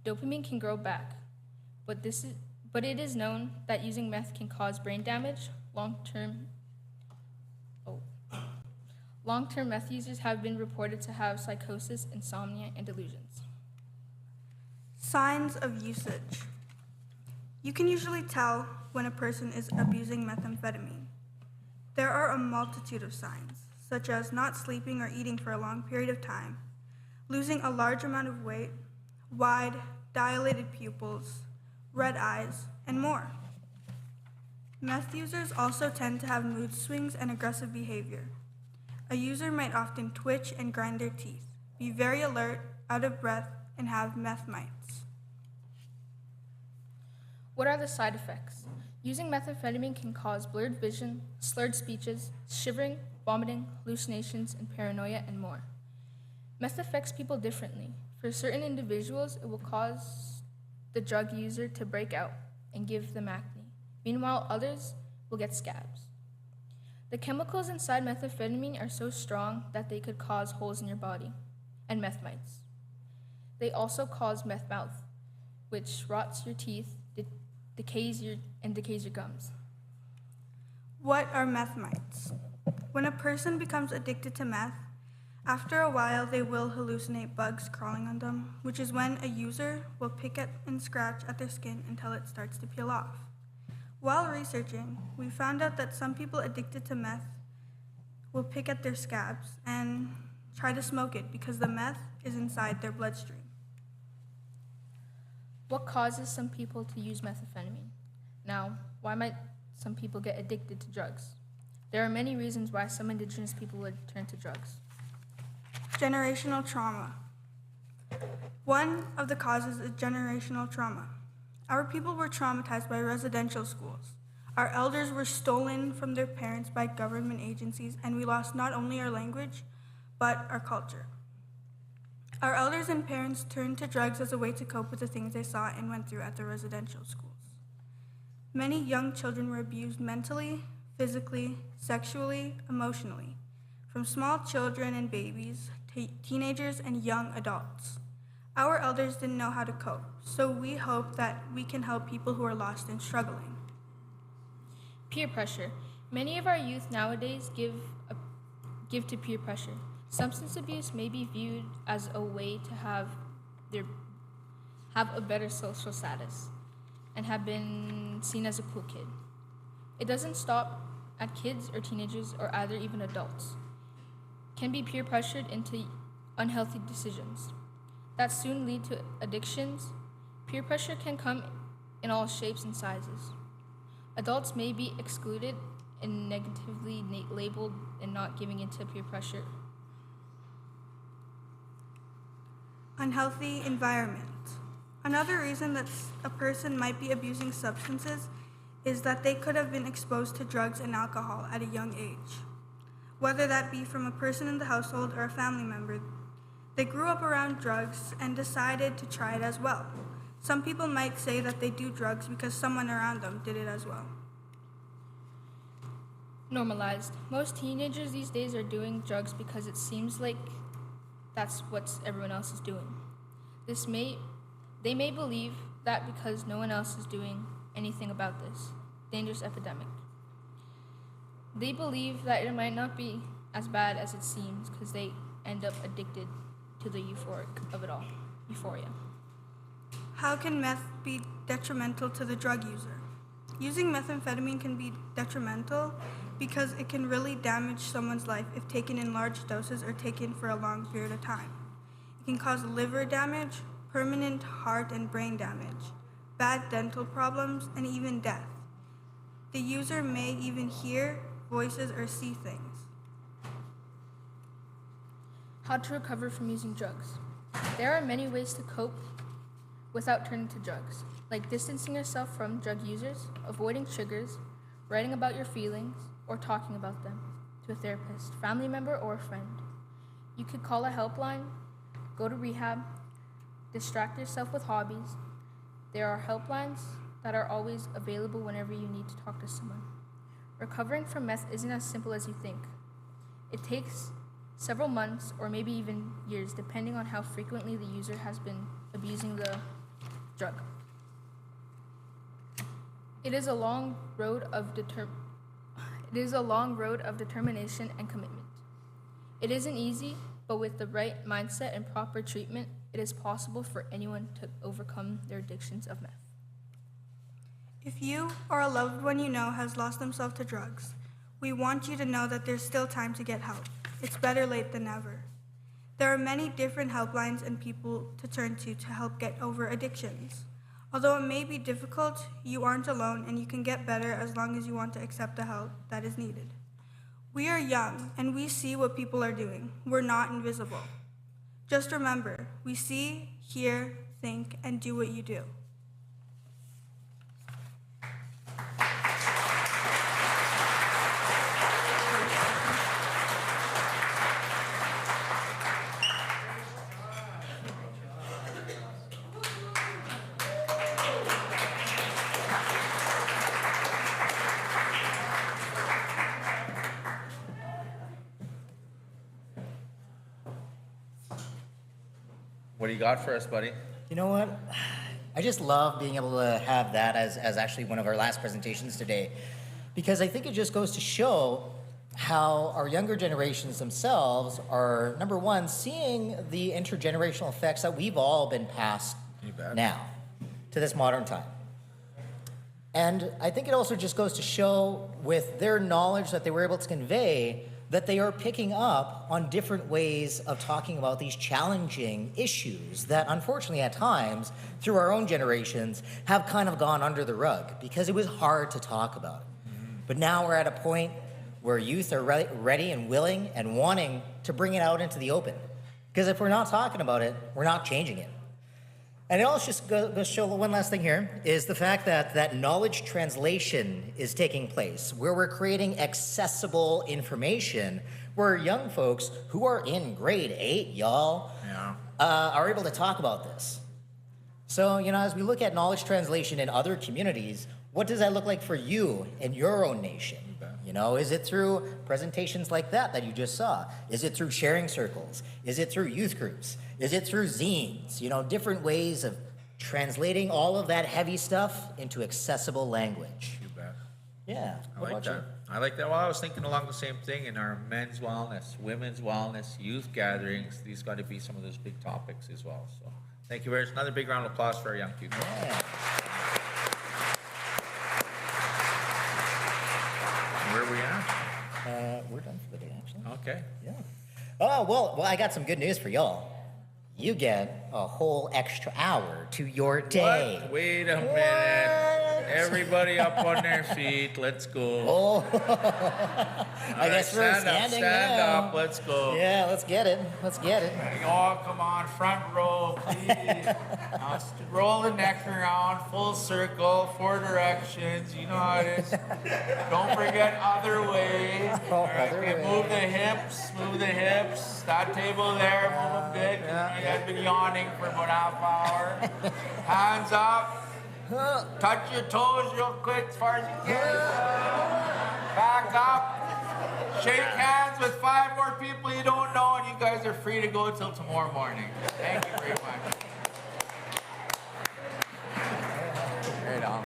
N: Dopamine can grow back, but it is known that using meth can cause brain damage. Long-term meth users have been reported to have psychosis, insomnia, and delusions.
O: Signs of usage. You can usually tell when a person is abusing methamphetamine. There are a multitude of signs, such as not sleeping or eating for a long period of time, losing a large amount of weight, wide, dilated pupils, red eyes, and more. Meth users also tend to have mood swings and aggressive behavior. A user might often twitch and grind their teeth, be very alert, out of breath, and have meth mites.
N: What are the side effects? Using methamphetamine can cause blurred vision, slurred speeches, shivering, vomiting, hallucinations, and paranoia, and more. Meth affects people differently. For certain individuals, it will cause the drug user to break out and give them acne. Meanwhile, others will get scabs. The chemicals inside methamphetamine are so strong that they could cause holes in your body and meth mites. They also cause meth mouth, which rots your teeth, decays your gums.
O: What are meth mites? When a person becomes addicted to meth, after a while they will hallucinate bugs crawling on them, which is when a user will pick at and scratch at their skin until it starts to peel off. While researching, we found out that some people addicted to meth will pick at their scabs and try to smoke it because the meth is inside their bloodstream.
N: What causes some people to use methamphetamine? Now, why might some people get addicted to drugs? There are many reasons why some indigenous people would turn to drugs.
O: Generational trauma. One of the causes is generational trauma. Our people were traumatized by residential schools. Our elders were stolen from their parents by government agencies, and we lost not only our language, but our culture. Our elders and parents turned to drugs as a way to cope with the things they saw and went through at the residential schools. Many young children were abused mentally, physically, sexually, emotionally, from small children and babies to teenagers and young adults. Our elders didn't know how to cope, so we hope that we can help people who are lost and struggling.
N: Peer pressure. Many of our youth nowadays give to peer pressure. Substance abuse may be viewed as a way to have a better social status and have been seen as a cool kid. It doesn't stop at kids or teenagers or either even adults. Can be peer pressured into unhealthy decisions that soon lead to addictions. Peer pressure can come in all shapes and sizes. Adults may be excluded and negatively labeled and not giving into peer pressure.
O: Unhealthy environment. Another reason that a person might be abusing substances is that they could have been exposed to drugs and alcohol at a young age. Whether that be from a person in the household or a family member, they grew up around drugs and decided to try it as well. Some people might say that they do drugs because someone around them did it as well.
N: Normalized. Most teenagers these days are doing drugs because it seems like that's what everyone else is doing. They may believe that because no one else is doing anything about this dangerous epidemic. They believe that it might not be as bad as it seems because they end up addicted to the euphoric of it all. Euphoria.
O: How can meth be detrimental to the drug user? Using methamphetamine can be detrimental because it can really damage someone's life if taken in large doses or taken for a long period of time. It can cause liver damage, permanent heart and brain damage, bad dental problems, and even death. The user may even hear voices or see things.
N: How to recover from using drugs. There are many ways to cope without turning to drugs, like distancing yourself from drug users, avoiding triggers, writing about your feelings, or talking about them to a therapist, family member, or a friend. You could call a helpline, go to rehab, distract yourself with hobbies. There are helplines that are always available whenever you need to talk to someone. Recovering from meth isn't as simple as you think. It takes several months or maybe even years, depending on how frequently the user has been abusing the drug. It is a long road of determination and commitment. It isn't easy, but with the right mindset and proper treatment, it is possible for anyone to overcome their addictions of meth.
O: If you or a loved one you know has lost themselves to drugs, we want you to know that there's still time to get help. It's better late than never. There are many different helplines and people to turn to help get over addictions. Although it may be difficult, you aren't alone and you can get better as long as you want to accept the help that is needed. We are young and we see what people are doing. We're not invisible. Just remember, we see, hear, think, and do what you do.
B: What do you got for us, buddy?
A: You know what? I just love being able to have that as actually one of our last presentations today, because I think it just goes to show how our younger generations themselves are, number one, seeing the intergenerational effects that we've all been passed now to this modern time. And I think it also just goes to show with their knowledge that they were able to convey that they are picking up on different ways of talking about these challenging issues that unfortunately at times through our own generations have kind of gone under the rug because it was hard to talk about it. But now we're at a point where youth are ready and willing and wanting to bring it out into the open. Because if we're not talking about it, we're not changing it. And it also just goes to show one last thing here is the fact that knowledge translation is taking place, where we're creating accessible information, where young folks who are in grade 8, y'all, are able to talk about this. So, as we look at knowledge translation in other communities, what does that look like for you in your own nation? Is it through presentations like that you just saw? Is it through sharing circles? Is it through youth groups? Is it through zines? Different ways of translating all of that heavy stuff into accessible language.
B: You bet.
A: Yeah.
B: I like that. I like that. Well, I was thinking along the same thing in our men's wellness, women's wellness, youth gatherings. These got to be some of those big topics as well. So thank you very much. Another big round of applause for our young people.
A: Yeah.
B: Where are we at?
A: We're done for the day, actually.
B: Okay.
A: Yeah. Oh, well, I got some good news for y'all. You get a whole extra hour to your day.
B: What? Wait a minute. Everybody up on their feet. Let's go.
A: Oh, I
B: All
A: guess
B: right,
A: we're
B: stand up,
A: standing
B: stand
A: now.
B: up. Let's go.
A: Yeah, let's get it. Let's get it.
B: Oh, come on, front row, please. Now roll the neck around, full circle, 4 directions. You know how it is. Don't forget other way. All right,
A: Other
B: okay,
A: way.
B: move the hips, move the hips. That table there, move them good. You have been yawning for about half hour. Hands up. Touch your toes real quick as far as you can. Back up. Shake hands with 5 more people you don't know, and you guys are free to go until tomorrow morning. Thank you very much.